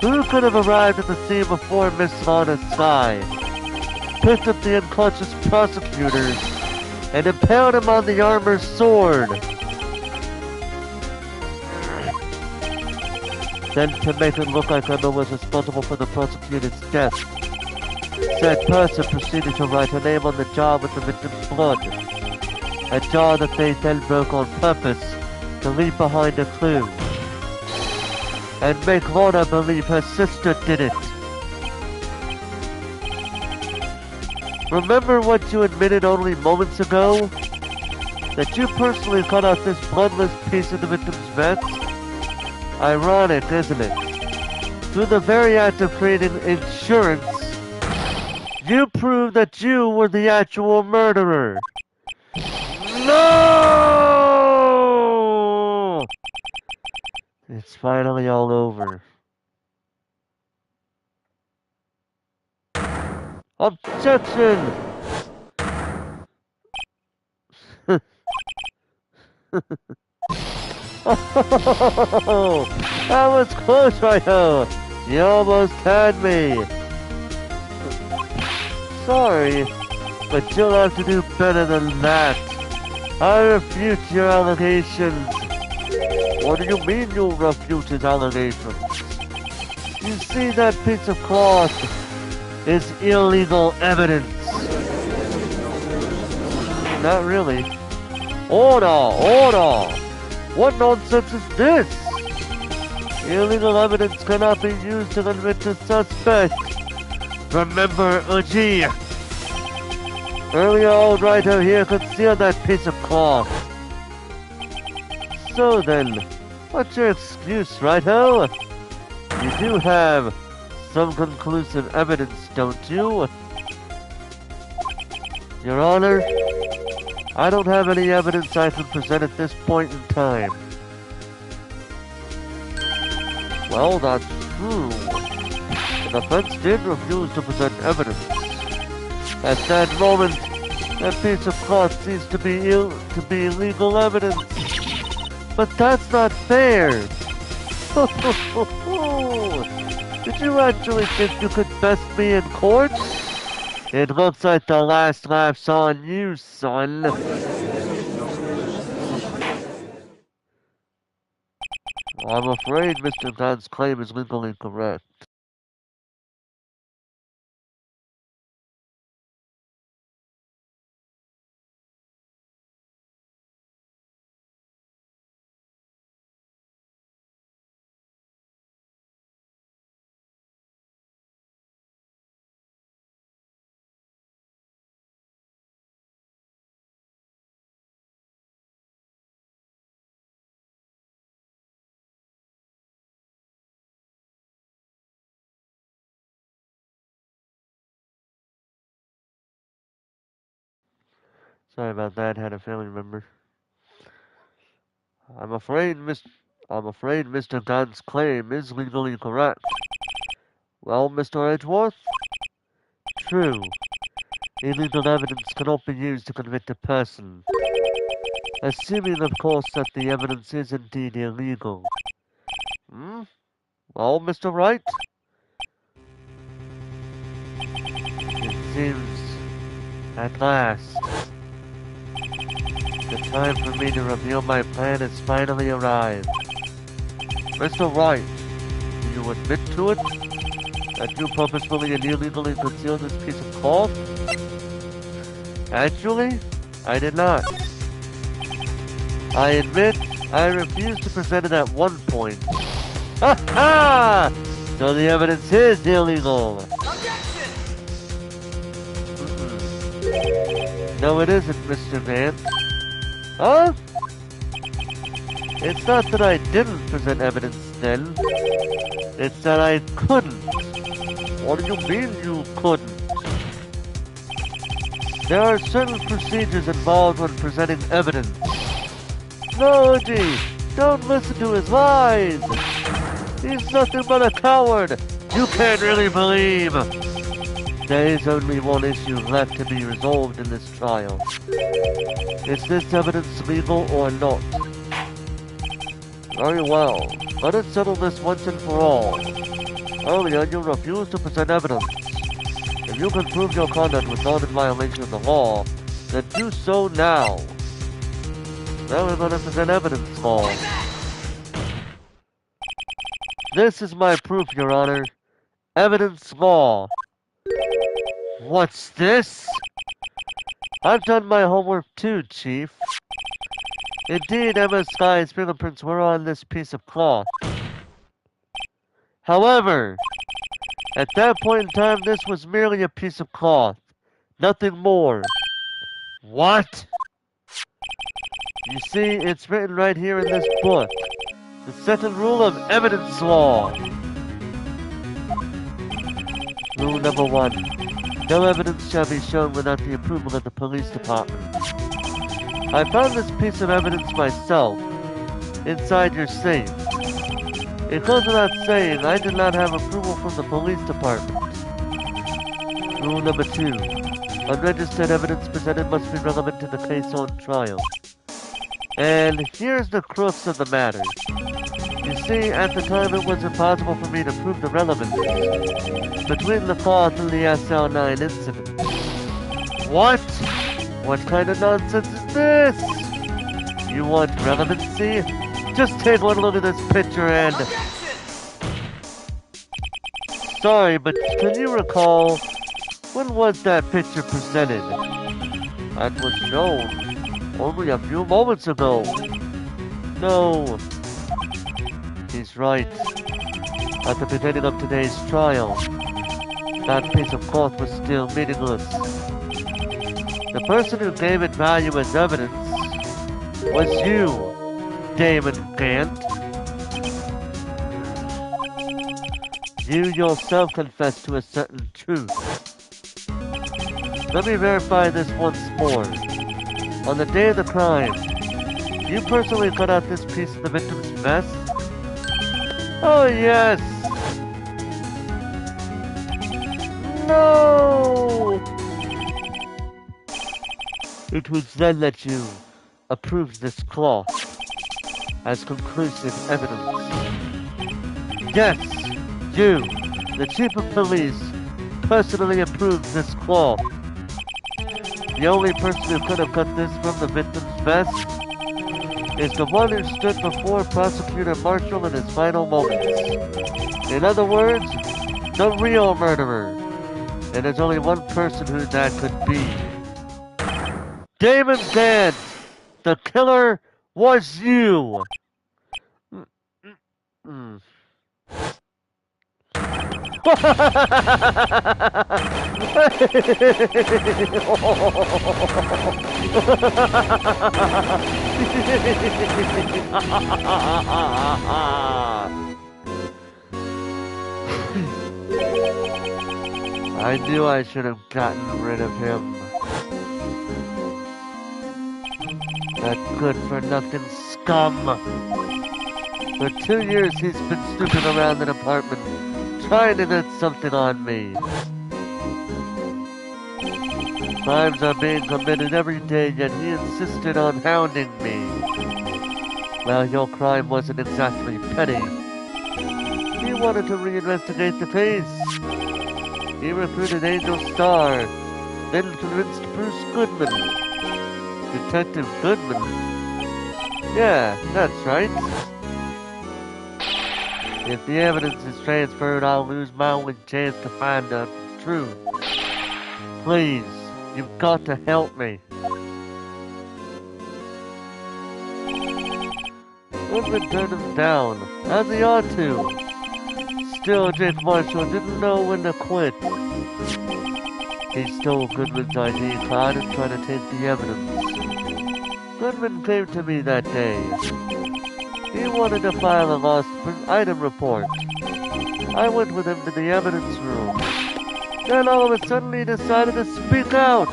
Who could have arrived at the scene before Miss Lana Sky, picked up the unconscious prosecutors, and impaled him on the armor's sword? Then, to make it look like Emma was responsible for the prosecutor's death, said person proceeded to write her name on the jar with the victim's blood, a jar that they then broke on purpose to leave behind a clue, and make Lorna believe her sister did it. Remember what you admitted only moments ago? That you personally cut out this bloodless piece of the victim's vest? Ironic, isn't it? Through the very act of creating insurance, you proved that you were the actual murderer. No! It's finally all over. Objection! Oh, that was close, Ryo. You almost had me. Sorry, but you'll have to do better than that. I refute your allegations. What do you mean you'll refute his allegations? You see, that piece of cloth is illegal evidence. Not really. Order! Order! What nonsense is this? Illegal evidence cannot be used to convict a suspect. Remember, Uji. Earlier, old writer here concealed that piece of cloth. So then, what's your excuse, Righto? You do have some conclusive evidence, don't you? Your Honor, I don't have any evidence I can present at this point in time. Well, that's true. The defense did refuse to present evidence. At that moment, that piece of cloth ceased to be illegal evidence. But that's not fair. Did you actually think you could best me in court? It looks like the last laugh's on you, son. I'm afraid Mr. God's claim is legally correct. Sorry about that, had a family member. I'm afraid Mr. God's claim is legally correct. Well, Mr. Edgeworth? True. Illegal evidence cannot be used to convict a person. Assuming, of course, that the evidence is indeed illegal. Well, Mr. Wright? It seems, at last, the time for me to reveal my plan has finally arrived. Mr. Wright, do you admit to it? That you purposefully and illegally concealed this piece of cloth? Actually, I did not. I admit, I refused to present it at one point. Ha ha! So the evidence is illegal. Objection! No, it isn't, Mr. Vance. Huh? It's not that I didn't present evidence then. It's that I couldn't. What do you mean you couldn't? There are certain procedures involved when presenting evidence. No, G, don't listen to his lies. He's nothing but a coward. You can't really believe. There is only one issue left to be resolved in this trial. Is this evidence legal or not? Very well. Let us settle this once and for all. Earlier, you refused to present evidence. If you can prove your conduct was not in violation of the law, then do so now. Now we're going to present evidence, Law. This is my proof, Your Honor. Evidence Law. What's this? I've done my homework too, Chief. Indeed, Emma Sky's fingerprints were on this piece of cloth. However, at that point in time, this was merely a piece of cloth. Nothing more. What? You see, it's written right here in this book. The second rule of evidence law. Rule number 1. No evidence shall be shown without the approval of the police department. I found this piece of evidence myself, inside your safe. It goes without saying, I did not have approval from the police department. Rule number 2. Unregistered evidence presented must be relevant to the case on trial. And here's the crux of the matter. You see, at the time it was impossible for me to prove the relevance between the cloth and the SL9 incident. What? What kind of nonsense is this? You want relevancy? Just take one look at this picture and... Sorry, but can you recall, when was that picture presented? That was shown only a few moments ago. No. He's right. At the beginning of today's trial, that piece of cloth was still meaningless. The person who gave it value as evidence was you, Damon Gant. You yourself confessed to a certain truth. Let me verify this once more. On the day of the crime, you personally cut out this piece of the victim's vest? Oh yes! No! It was then that you approved this cloth as conclusive evidence. Yes, you, the Chief of Police, personally approved this cloth. The only person who could have cut this from the victim's vest is the one who stood before Prosecutor Marshall in his final moments. In other words, the real murderer. And there's only one person who that could be. Damon Gant! The killer was you! I knew I should have gotten rid of him. That good-for-nothing scum. For 2 years he's been snooping around the department, trying to get something on me. Crimes are being committed every day, yet he insisted on hounding me. Well, your crime wasn't exactly petty. He wanted to reinvestigate the case. He recruited Angel Starr, then convinced Bruce Goodman. Detective Goodman? Yeah, that's right. If the evidence is transferred, I'll lose my only chance to find out the truth. Please, you've got to help me. Goodman turned him down, as he ought to. Still, Jake Marshall didn't know when to quit. He stole Goodman's ID card and tried to take the evidence. Goodman came to me that day. He wanted to file a lost item report. I went with him to the evidence room. Then all of a sudden he decided to speak out.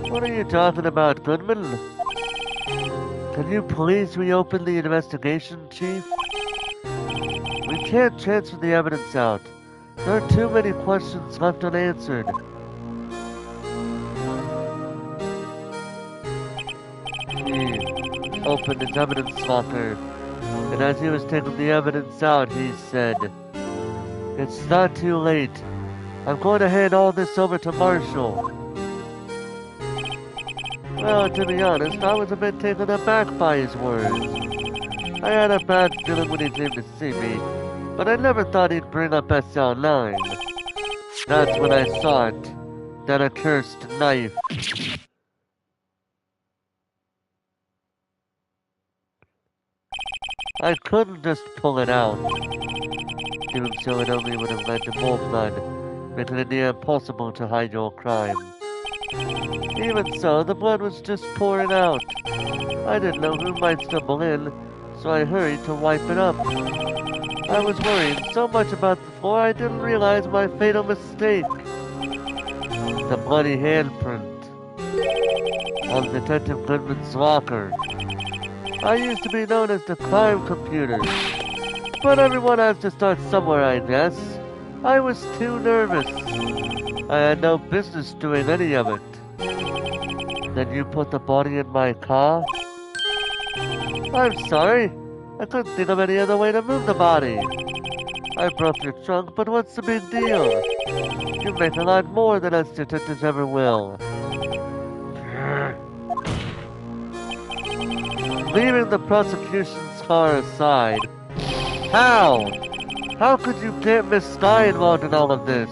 What are you talking about, Goodman? Can you please reopen the investigation, Chief? We can't transfer the evidence out. There are too many questions left unanswered. He opened his evidence locker, and as he was taking the evidence out, he said, "It's not too late. I'm going to hand all this over to Marshall." Well, to be honest, I was a bit taken aback by his words. I had a bad feeling when he came to see me, but I never thought he'd bring up SL9. That's when I saw it. That accursed knife. I couldn't just pull it out. Doing so it only would have led to more blood, making it near impossible to hide your crime. Even so, the blood was just pouring out. I didn't know who might stumble in, so I hurried to wipe it up. I was worrying so much about the floor I didn't realize my fatal mistake. The bloody handprint on Detective Goodman's locker. I used to be known as the crime computer, but everyone has to start somewhere, I guess. I was too nervous. I had no business doing any of it. Then you put the body in my car? I'm sorry. I couldn't think of any other way to move the body. I broke your trunk, but what's the big deal? You make a lot more than us detectives ever will. Leaving the prosecution's car aside. How? How could you get Miss Sky involved in all of this?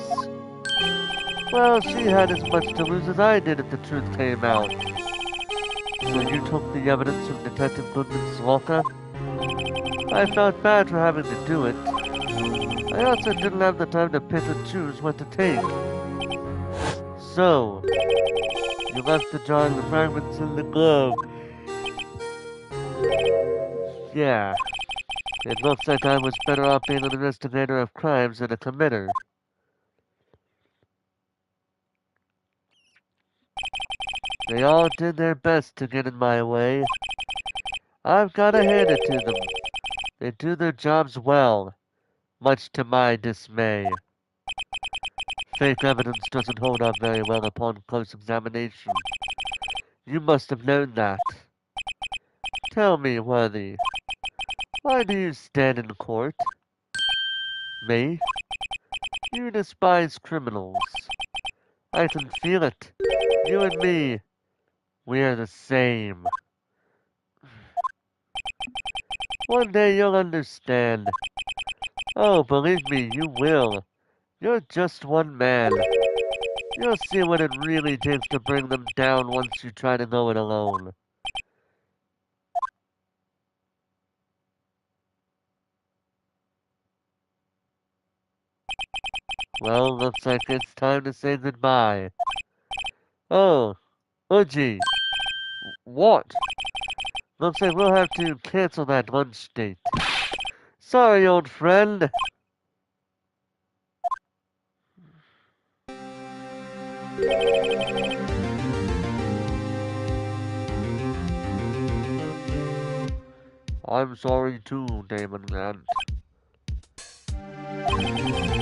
Well, she had as much to lose as I did if the truth came out. So you took the evidence from Detective Goodman's locker? I felt bad for having to do it. I also didn't have the time to pick and choose what to take. So, you left the jar and the fragments in the glove. Yeah. It looks like I was better off being an investigator of crimes than a committer. They all did their best to get in my way. I've gotta hand it to them. They do their jobs well, much to my dismay. Fake evidence doesn't hold up very well upon close examination. You must have known that. Tell me, Worthy, why do you stand in court? Me? You despise criminals. I can feel it. You and me, we're the same. One day you'll understand. Oh, believe me, you will. You're just one man. You'll see what it really takes to bring them down once you try to go it alone. Well, looks like it's time to say goodbye. Oh, Uji. What? Looks like we'll have to cancel that lunch date. Sorry, old friend. I'm sorry too, Damon Grant.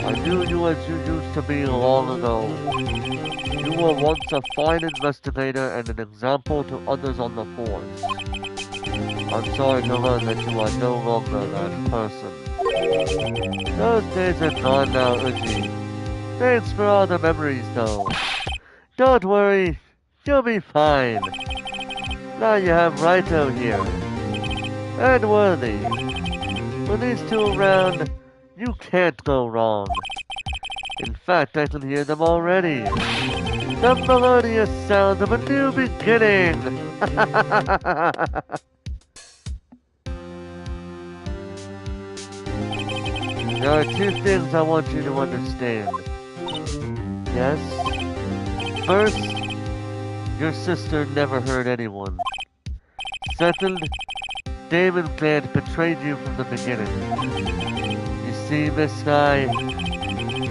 I knew you as you used to be long ago. You were once a fine investigator and an example to others on the force. I'm sorry to learn that you are no longer that person. Those days are gone now, Uji. Thanks for all the memories, though. Don't worry, you'll be fine. Now you have Wright here. And Worthy. With these two around, you can't go wrong. In fact, I can hear them already. The melodious sounds of a new beginning. There are two things I want you to understand. Yes? First, your sister never hurt anyone. Second, Damon Grant betrayed you from the beginning. You see, Miss Sky,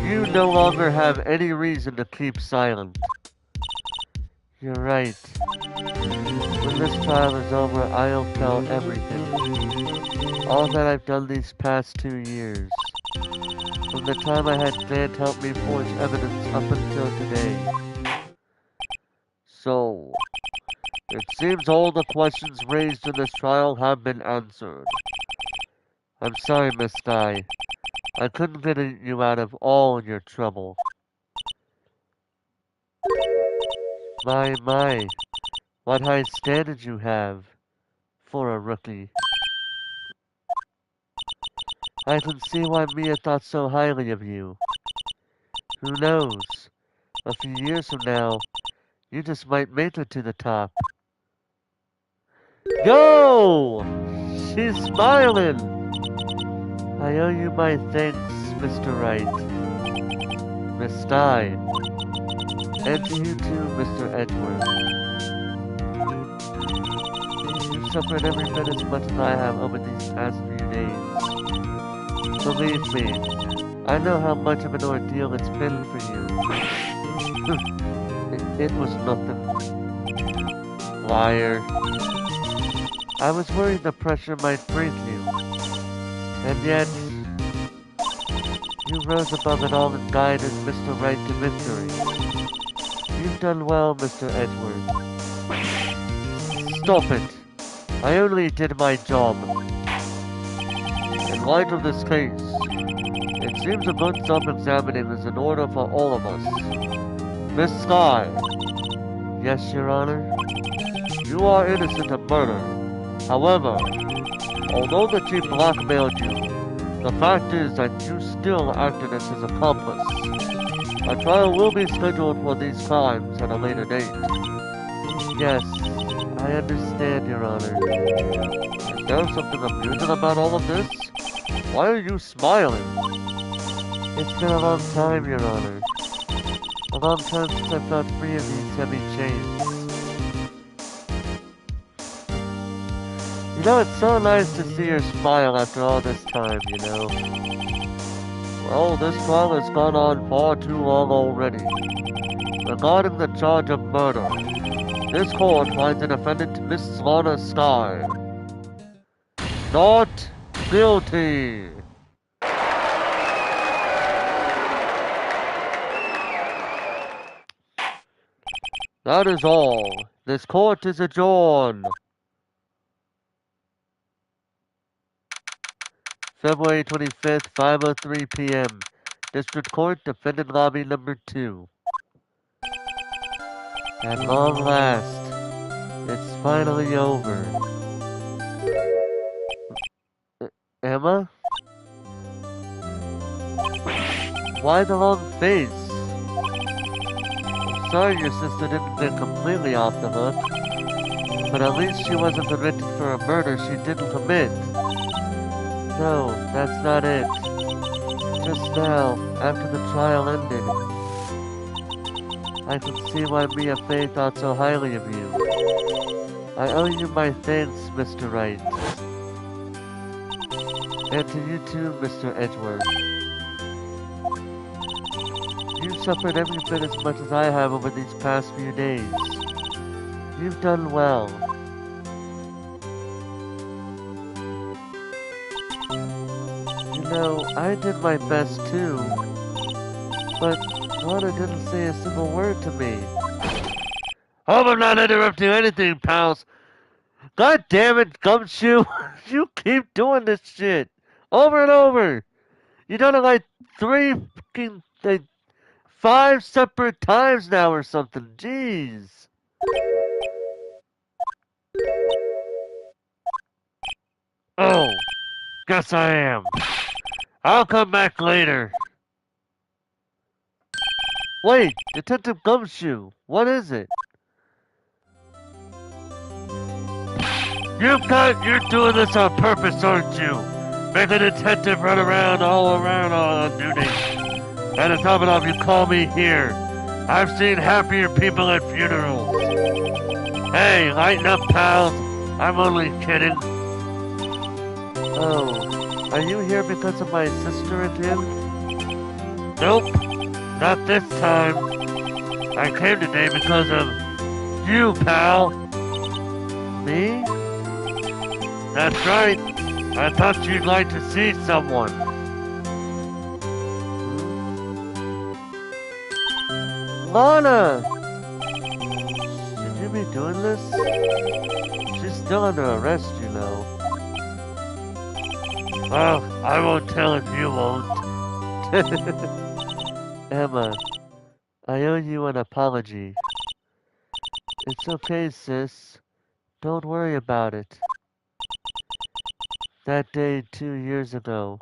you no longer have any reason to keep silent. You're right. When this trial is over, I'll tell everything. All that I've done these past 2 years. From the time I had Grant help me forge evidence up until today. So, it seems all the questions raised in this trial have been answered. I'm sorry, Miss Dye. I couldn't get you out of all your trouble. My, what high standard you have for a rookie. I can see why Mia thought so highly of you. Who knows? A few years from now, you just might make it to the top. Go! She's smiling! I owe you my thanks, Mr. Wright. Miss Dye. And to you too, Mr. Edward. You've suffered every bit as much as I have over these past few days. Believe me, I know how much of an ordeal it's been for you. It was nothing. Liar. I was worried the pressure might break you. And yet, you rose above it all and guided Mr. Wright to victory. You've done well, Mr. Edward. Stop it! I only did my job. In light of this case, it seems a good self-examining is in order for all of us. Miss Skye. Yes, Your Honor? You are innocent of murder. However, although the chief blackmailed you, the fact is that you still acted as his accomplice. A trial will be scheduled for these crimes at a later date. Yes, I understand, Your Honor. Is there something amusing about all of this? Why are you smiling? It's been a long time, Your Honor. A long time since I felt free of these heavy chains. You know, it's so nice to see her smile after all this time, you know. Well, this trial has gone on far too long already. Regarding the charge of murder, this court finds the defendant Miss Lana Skye not guilty. That is all. This court is adjourned. February 25th, 5:03 p.m. District Court, Defendant Lobby Number 2. At long last, it's finally over. Emma? Why the long face? I'm sorry your sister didn't get completely off the hook, but at least she wasn't convicted for a murder she didn't commit. No, that's not it. Just now, after the trial ended, I can see why Mia Fey thought so highly of you. I owe you my thanks, Mr. Wright. And to you too, Mr. Edward. You've suffered every bit as much as I have over these past few days. You've done well. You know, I did my best too, but Lana didn't say a single word to me. Hope I'm not interrupting anything, pals. God damn it, Gumshoe. You keep doing this shit. Over and over. You done it like 5 separate times now or something. Jeez. Oh, guess I am. I'll come back later. Wait, Detective Gumshoe, what is it? You're doing this on purpose, aren't you? Make a detective run around all on duty. And on top of it, you call me here. I've seen happier people at funerals. Hey, lighten up, pals. I'm only kidding. Oh, are you here because of my sister again? Nope, not this time. I came today because of you, pal. Me? That's right. I thought you'd like to see someone. Lana! Should you be doing this? She's still under arrest, you know. Well, I won't tell if you won't. Emma, I owe you an apology. It's okay, sis. Don't worry about it. That day 2 years ago.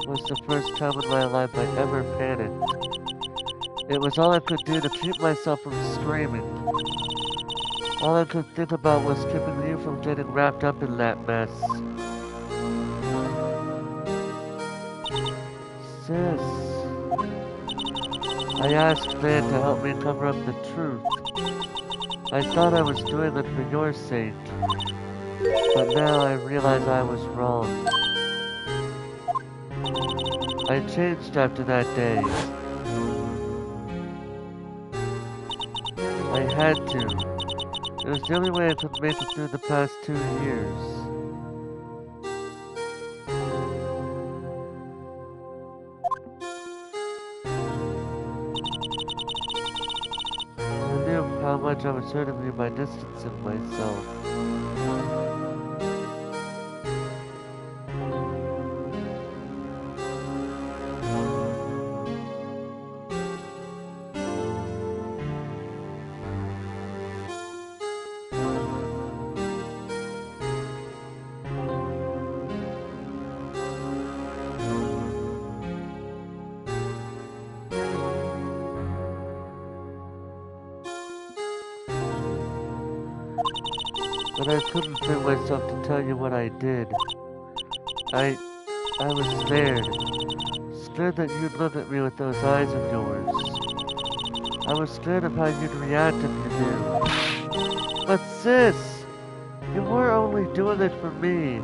Was the first time in my life I ever panicked. It was all I could do to keep myself from screaming. All I could think about was keeping you from getting wrapped up in that mess. Sis. I asked Man to help me cover up the truth. I thought I was doing it for your sake. But now I realize I was wrong. I changed after that day. I had to. It was the only way I could make it through the past 2 years. I knew how much I was hurting you by distancing myself. But I couldn't bring myself to tell you what I did. I was scared. Scared that you'd look at me with those eyes of yours. I was scared of how you'd react if you knew. But sis, you were only doing it for me.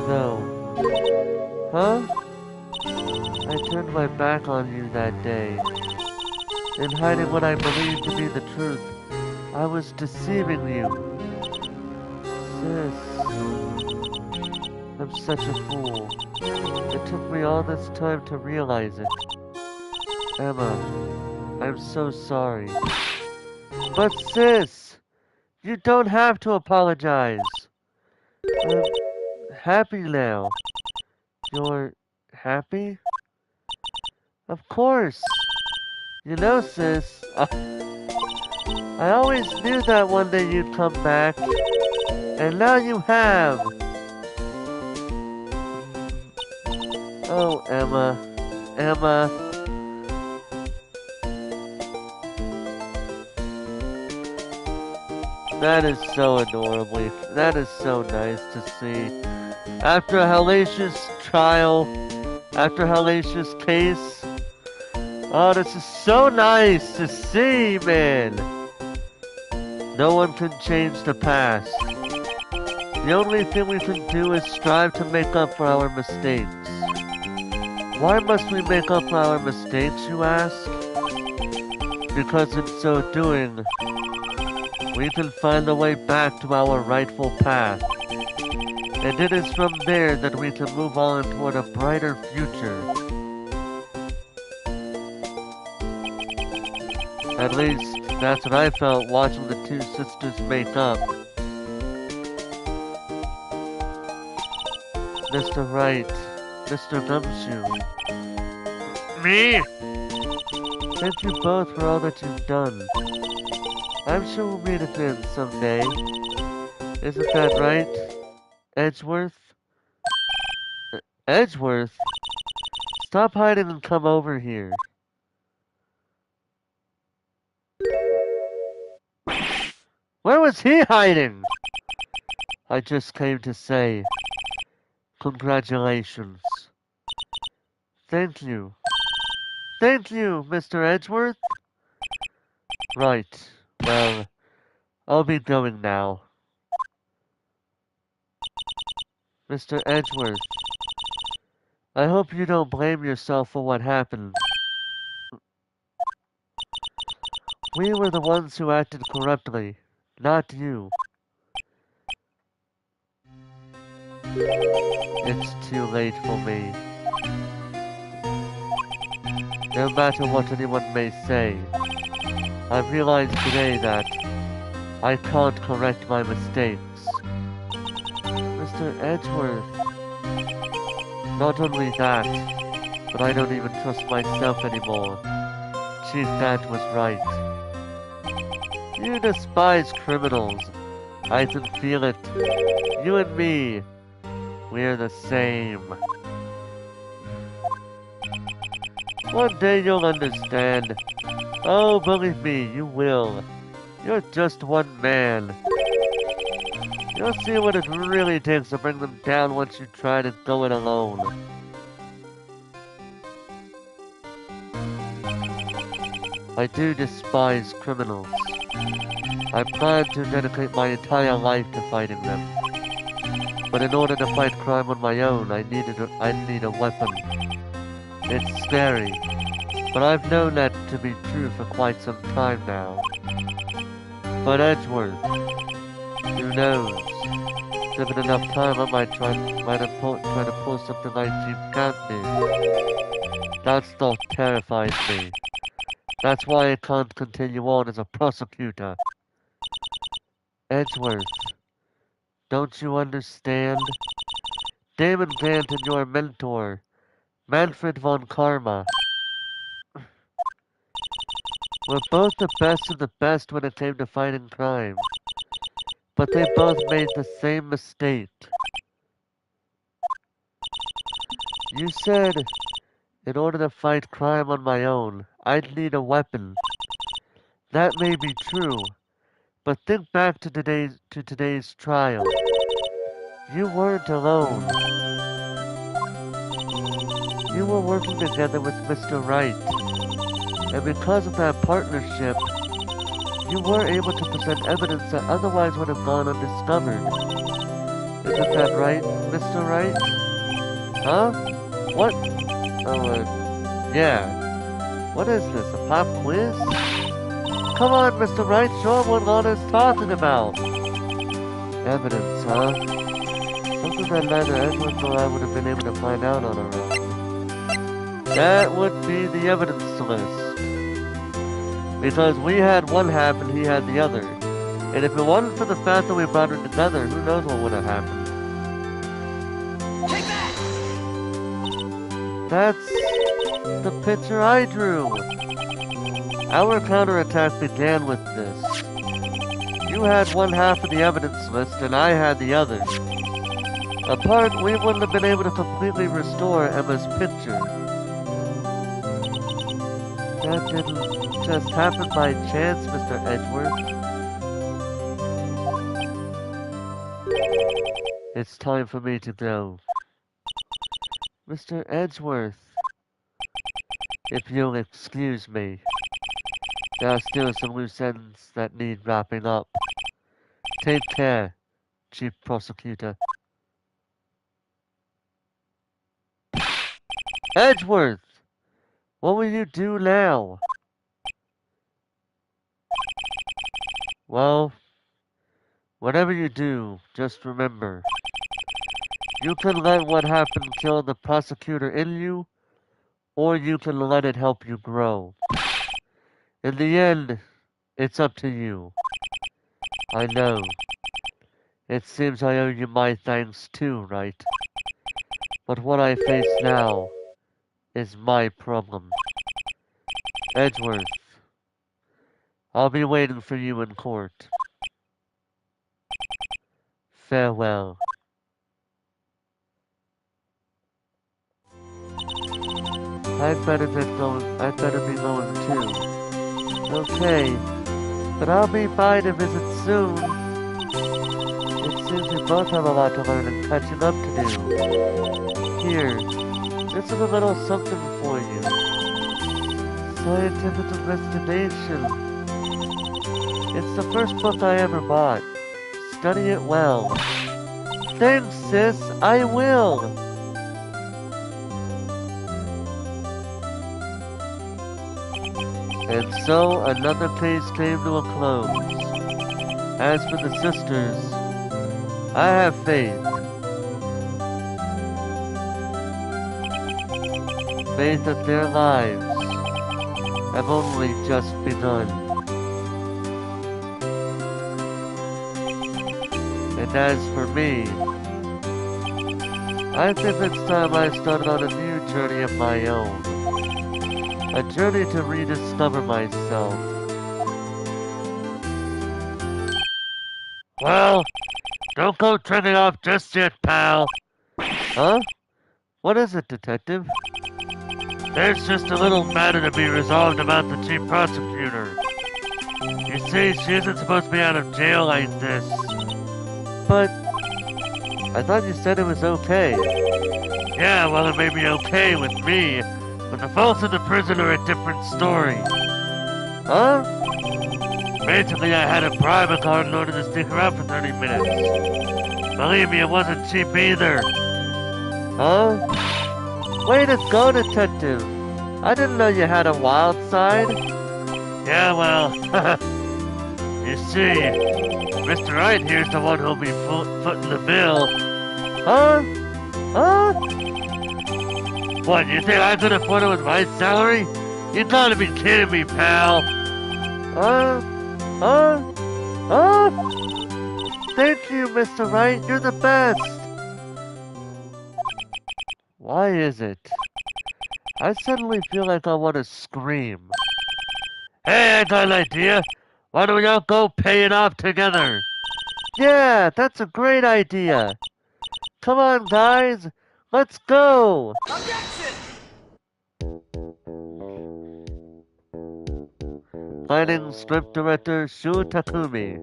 No. Huh? I turned my back on you that day. In hiding what I believed to be the truth, I was deceiving you. Sis, I'm such a fool. It took me all this time to realize it. Emma, I'm so sorry. But sis, you don't have to apologize. I'm happy now. You're happy? Of course. You know, sis, I always knew that one day you'd come back. And now you have. Oh, Emma. Emma. That is so adorable. That is so nice to see. After a hellacious trial, after a hellacious case. Oh, this is so nice to see, man. No one can change the past. The only thing we can do is strive to make up for our mistakes. Why must we make up for our mistakes, you ask? Because in so doing, we can find the way back to our rightful path. And it is from there that we can move on toward a brighter future. At least, that's what I felt watching the two sisters make up. Mr. Wright, Mr. Gumshoe. Me? Thank you both for all that you've done. I'm sure we'll meet again someday. Isn't that right, Edgeworth? Edgeworth? Stop hiding and come over here. Where was he hiding? I just came to say, congratulations. Thank you. Thank you, Mr. Edgeworth. Right. Well, I'll be going now. Mr. Edgeworth, I hope you don't blame yourself for what happened. We were the ones who acted corruptly, not you. It's too late for me. No matter what anyone may say, I've realized today that I can't correct my mistakes. Mr. Edgeworth, not only that, but I don't even trust myself anymore. Chief Dad was right. You despise criminals. I can feel it. You and me, we're the same. One day you'll understand. Oh, believe me, you will. You're just one man. You'll see what it really takes to bring them down once you try to go it alone. I do despise criminals. I plan to dedicate my entire life to fighting them. But in order to fight crime on my own, I need a weapon. It's scary, but I've known that to be true for quite some time now. But Edgeworth, who knows? Given enough time, I might try to pull something like Chief Count did. That stuff terrifies me. That's why I can't continue on as a prosecutor. Edgeworth, don't you understand? Damon Gant and your mentor, Manfred von Karma, were both the best of the best when it came to fighting crime. But they both made the same mistake. You said, in order to fight crime on my own, I'd need a weapon. That may be true, but think back to today's trial. You weren't alone. You were working together with Mr. Wright, and because of that partnership, you were able to present evidence that otherwise would have gone undiscovered. Isn't that right, Mr. Wright? Huh? What? Oh, yeah. What is this, a pop quiz? Come on, Mr. Wright, show him what Lana's talking about. Evidence, huh? Something that neither Edward nor I would have been able to find out on our own. That would be the evidence list. Because we had one half and he had the other. And if it wasn't for the fact that we brought it together, who knows what would have happened. Take that! That's the picture I drew. Our counterattack began with this. You had one half of the evidence list and I had the other. Apart, we wouldn't have been able to completely restore Emma's picture. That didn't just happen by chance, Mr. Edgeworth. It's time for me to go. Mr. Edgeworth, if you'll excuse me, there are still some loose ends that need wrapping up. Take care, Chief Prosecutor. Edgeworth! What will you do now? Well, whatever you do, just remember. You can let what happened kill the prosecutor in you, or you can let it help you grow. In the end, it's up to you. I know. It seems I owe you my thanks too, right? But what I face now is my problem. Edgeworth, I'll be waiting for you in court. Farewell. I'd better be going too. Okay, but I'll be by to visit soon. It seems we both have a lot to learn and catching up to do. Here, this is a little something for you. Scientific investigation. It's the first book I ever bought. Study it well. Thanks, sis, I will. And so another case came to a close. As for the sisters, I have faith. Faith that their lives have only just begun. And as for me, I think it's time I started on a new journey of my own. A journey to rediscover myself. Well, don't go turning off just yet, pal. Huh? What is it, detective? There's just a little matter to be resolved about the chief prosecutor. You see, she isn't supposed to be out of jail like this. But I thought you said it was okay. Yeah, well, it may be okay with me, but the folks in the prison are a different story. Huh? Basically, I had a bribe a guard in order to stick around for 30 minutes. Believe me, it wasn't cheap either. Huh? Way to go, detective. I didn't know you had a wild side. Yeah, well, you see, Mr. Wright here's the one who'll be footing the bill. Huh? Huh? What, you think I could afford it with my salary? You gotta be kidding me, pal. Huh? Huh? Huh? Thank you, Mr. Wright. You're the best. Why is it? I suddenly feel like I want to scream. Hey, I got an idea. Why don't we all go pay it off together? Yeah, that's a great idea. Come on, guys. Let's go. Objection! Planning script director Shu Takumi.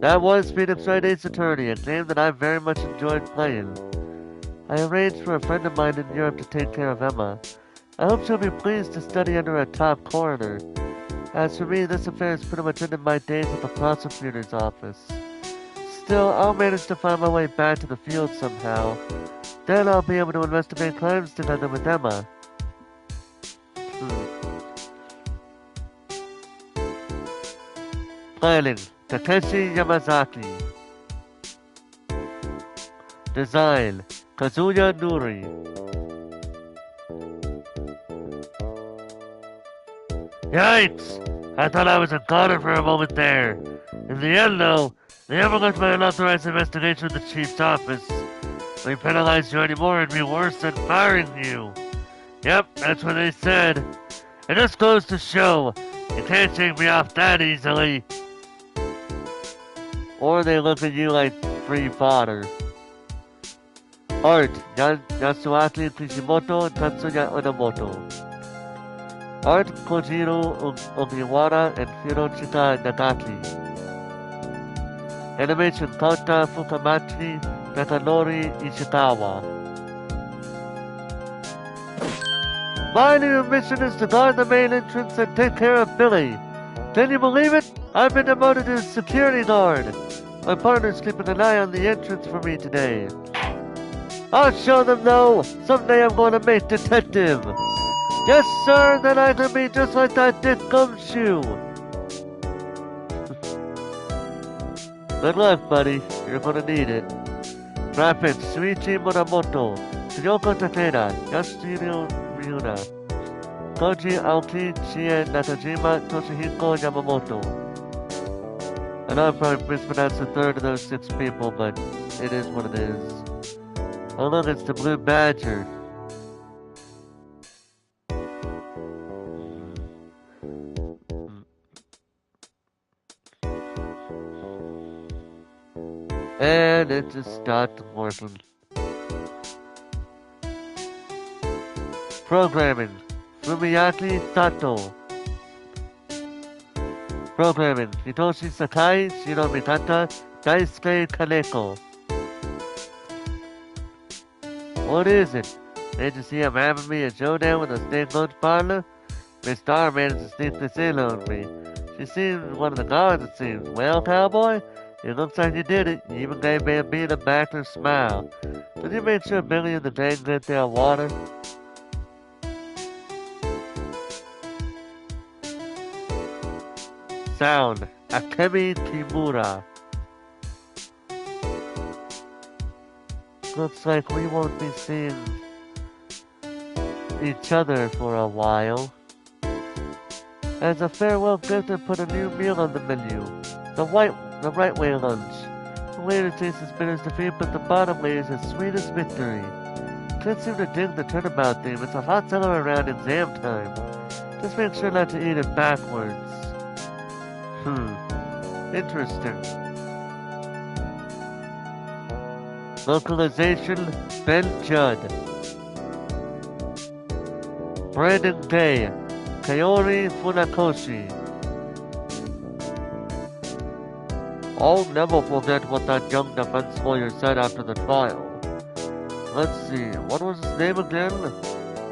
That was Phoenix Wright Ace Attorney, a game that I very much enjoyed playing. I arranged for a friend of mine in Europe to take care of Emma. I hope she'll be pleased to study under a top coroner. As for me, this affair has pretty much ended my days at the prosecutor's office. Still, I'll manage to find my way back to the field somehow. Then I'll be able to investigate crimes together with Emma. Planning, Takeshi Yamazaki. Design, Kazuya Nuri. Yikes! I thought I was a goner for a moment there. In the end, though, they overlooked my unauthorized investigation of the chief's office. They penalized you anymore and be worse than firing you. Yep, that's what they said. It just goes to show, you can't shake me off that easily. Or they look at you like free fodder. Art, Yasuaki Kishimoto and Tatsuya Unamoto. Art, Kojiro Ogiwara and Hirochika Nagaki. Animation, Kota Fukamachi, Takanori Ishikawa. My new mission is to guard the main entrance and take care of Billy. Can you believe it? I've been demoted to security guard. My partner's keeping an eye on the entrance for me today. I'll show them though. Someday I'm going to make detective. Yes, sir, then I can be just like that Dick Gumshoe. Good luck, buddy. You're gonna need it. Traffic, Shuichi Muramoto, Kyoko Takeda, Yasuhiro Miura, Koji Aoki, Chie Natajima, Toshihiko Yamamoto. I know I probably mispronounced a third of those 6 people, but it is what it is. Oh look, it's the Blue Badger. And it just stopped working. Programming, Fumiyaki Sato. Programming, Hitoshi Sakai, Shiro Mikata, Daisuke Kaneko. What is it? Did you see I'm having me a showdown with a state lunch partner? Miss Star managed to sneak this in on me. She seemed one of the guards, it seems. Well, cowboy, it looks like you did it. You even gave me a beat a backer smile. Did you make sure Billy and the gang get their water? Sound, Akemi Kimura. Looks like we won't be seeing each other for a while. As a farewell gift, I put a new meal on the menu. The right way lunch. The later tastes as bitter as defeat, but the bottom way is as sweet as victory. Kids seem to dig the turnabout theme. It's a hot seller around exam time. Just make sure not to eat it backwards. Interesting. Localization, Ben Judd. Brandon Day, Kaori Funakoshi. I'll never forget what that young defense lawyer said after the trial. Let's see, what was his name again?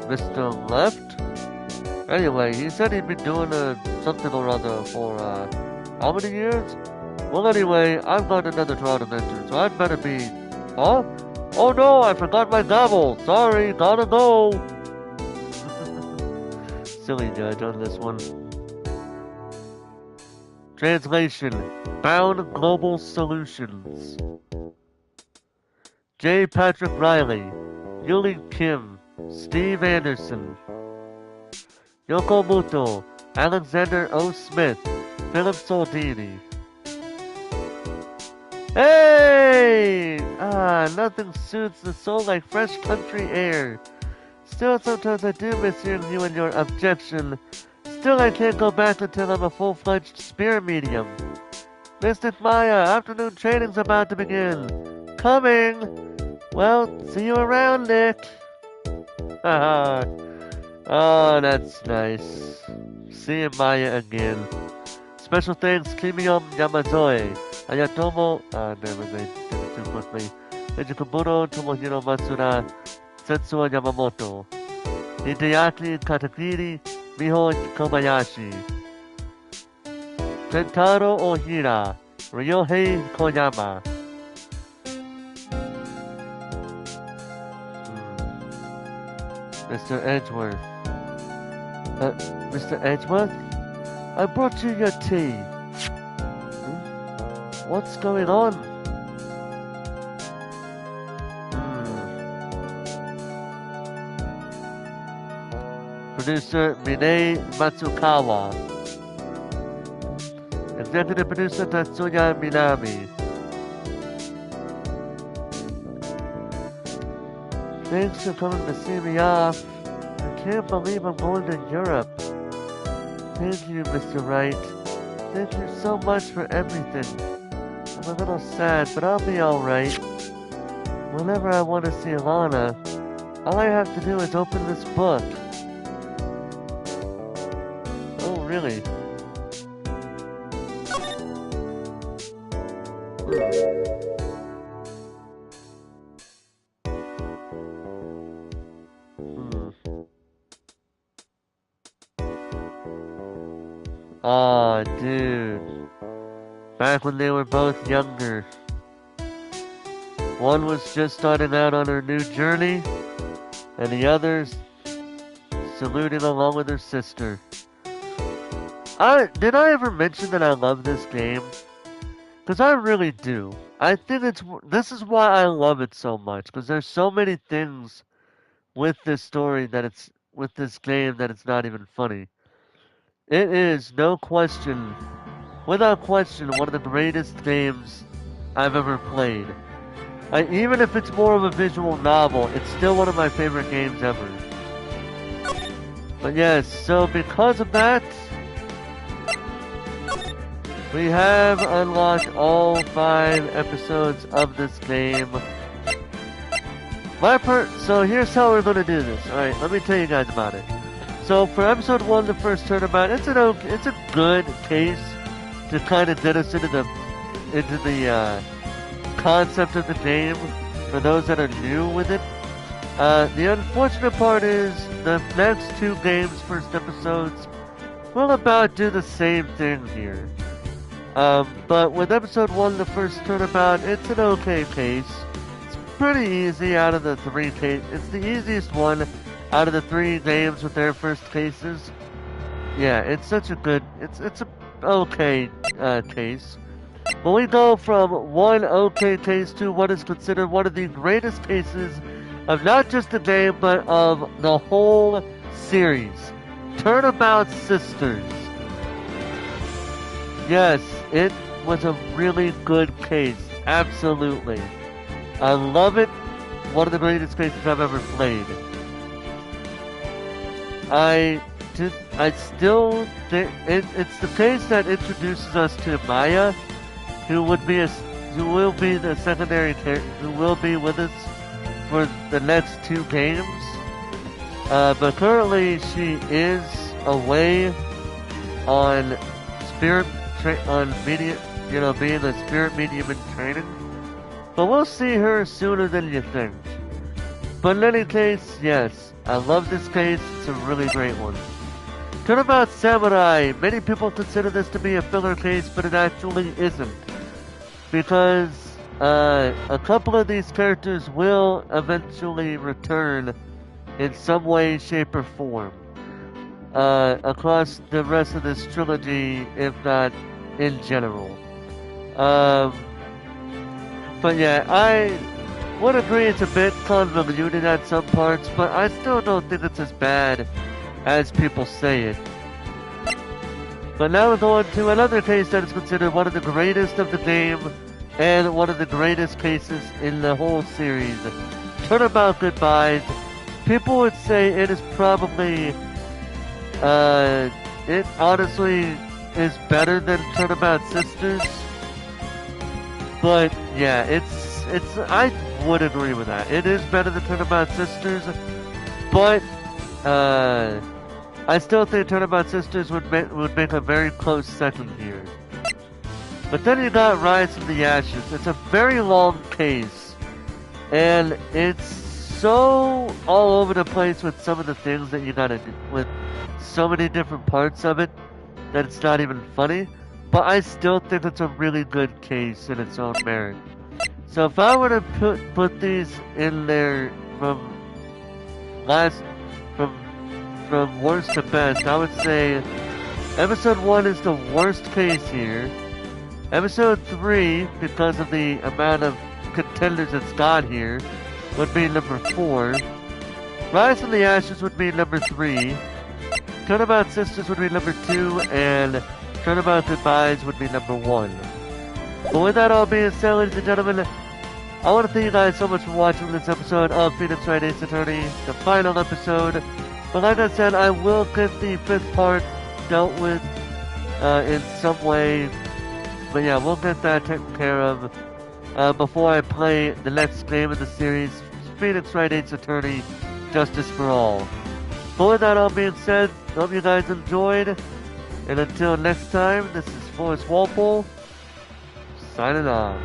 Mr. Left? Anyway, he said he'd been doing something or other for, how many years? Well, anyway, I've got another trial to mention, so I'd better be... Huh? Oh no, I forgot my gavel! Sorry, gotta go! Silly judge on this one. Translation, Bound Global Solutions. J. Patrick Riley, Yuli Kim, Steve Anderson, Yoko Muto, Alexander O. Smith, Philip Soldini. Hey! Nothing soothes the soul like fresh country air. Still, sometimes I do miss hearing you and your objection. Still, I can't go back until I'm a full-fledged spear medium. Mystic Maya, afternoon training's about to begin. Coming! Well, see you around, Nick. Haha. Oh, that's nice. See you, Maya, again. Special thanks, Kimiyo Yamazoe, Ayatomo, never mind, did it too quickly. Ejikaburo, Tomohiro Matsura, Setsuo Yamamoto, Hideaki Katakiri, Miho Kobayashi, Kentaro Ohira, Ryohei Koyama. Mr. Edgeworth. Mr. Edgeworth? I brought you your tea. What's going on? Producer Minei Matsukawa. Executive producer Tatsuya Minami. Thanks for coming to see me off. I can't believe I'm going to Europe. Thank you, Mr. Wright. Thank you so much for everything. I'm a little sad, but I'll be alright. Whenever I want to see Lana, all I have to do is open this book. Oh, really? Aw, dude. Back when they were both younger. One was just starting out on her new journey, and the other's saluting along with her sister. Did I ever mention that I love this game? Because I really do. I think this is why I love it so much, because there's so many things with this story with this game that it's not even funny. It is, no question, without question, one of the greatest games I've ever played. Even if it's more of a visual novel, it's still one of my favorite games ever. But yes, so because of that, we have unlocked all 5 episodes of this game. So here's how we're going to do this. Alright, let me tell you guys about it. So for episode 1, the first tournament, it's a good case to kind of get us into the concept of the game for those that are new with it. The unfortunate part is the next 2 games, first episodes, will about do the same thing here. But with episode 1, the first turnabout, it's an okay case. It's pretty easy out of the 3 cases. It's the easiest one out of the 3 games with their first cases. Yeah, it's such a good, it's okay case. But we go from one okay case to what is considered one of the greatest cases of not just the game, but of the whole series. Turnabout Sisters. Yes, it was a really good case. Absolutely. I love it. One of the greatest cases I've ever played. I still think it's the case that introduces us to Maya, who will be the secondary character, who will be with us for the next two games. But currently she is away on on media, being a spirit medium in training. But we'll see her sooner than you think. But in any case, yes, I love this case. It's a really great one. Turnabout Samurai. Many people consider this to be a filler case, but it actually isn't. Because a couple of these characters will eventually return in some way, shape, or form across the rest of this trilogy, if not in general. But yeah, I would agree it's a bit convoluted at some parts, but I still don't think it's as bad as people say it. But now we're going to another case that is considered one of the greatest of the game and one of the greatest cases in the whole series. Turnabout Goodbyes. People would say it is probably, it honestly is better than Turnabout Sisters. But yeah, I would agree with that. It is better than Turnabout Sisters, but I still think Turnabout Sisters would make a very close second here. But then you got Rise from the Ashes. It's a very long case, and it's so all over the place with some of the things that you gotta do, with so many different parts of it, that it's not even funny. But I still think it's a really good case in its own merit. So if I were to put these in there from worst to best, I would say episode 1 is the worst case here. Episode 3, because of the amount of contenders it's got here, would be number 4. Rise from the Ashes would be number 3. Turnabout Sisters would be number 2, and Turnabout Goodbyes would be number 1. But with that all being said, ladies and gentlemen, I want to thank you guys so much for watching this episode of Phoenix Wright Ace Attorney, the final episode. But like I said, I will get the 5th part dealt with in some way. But yeah, we'll get that taken care of before I play the next game of the series, Phoenix Wright Ace Attorney, Justice for All. But with that all being said, hope you guys enjoyed. And until next time, this is Forrest Walpole, signing off.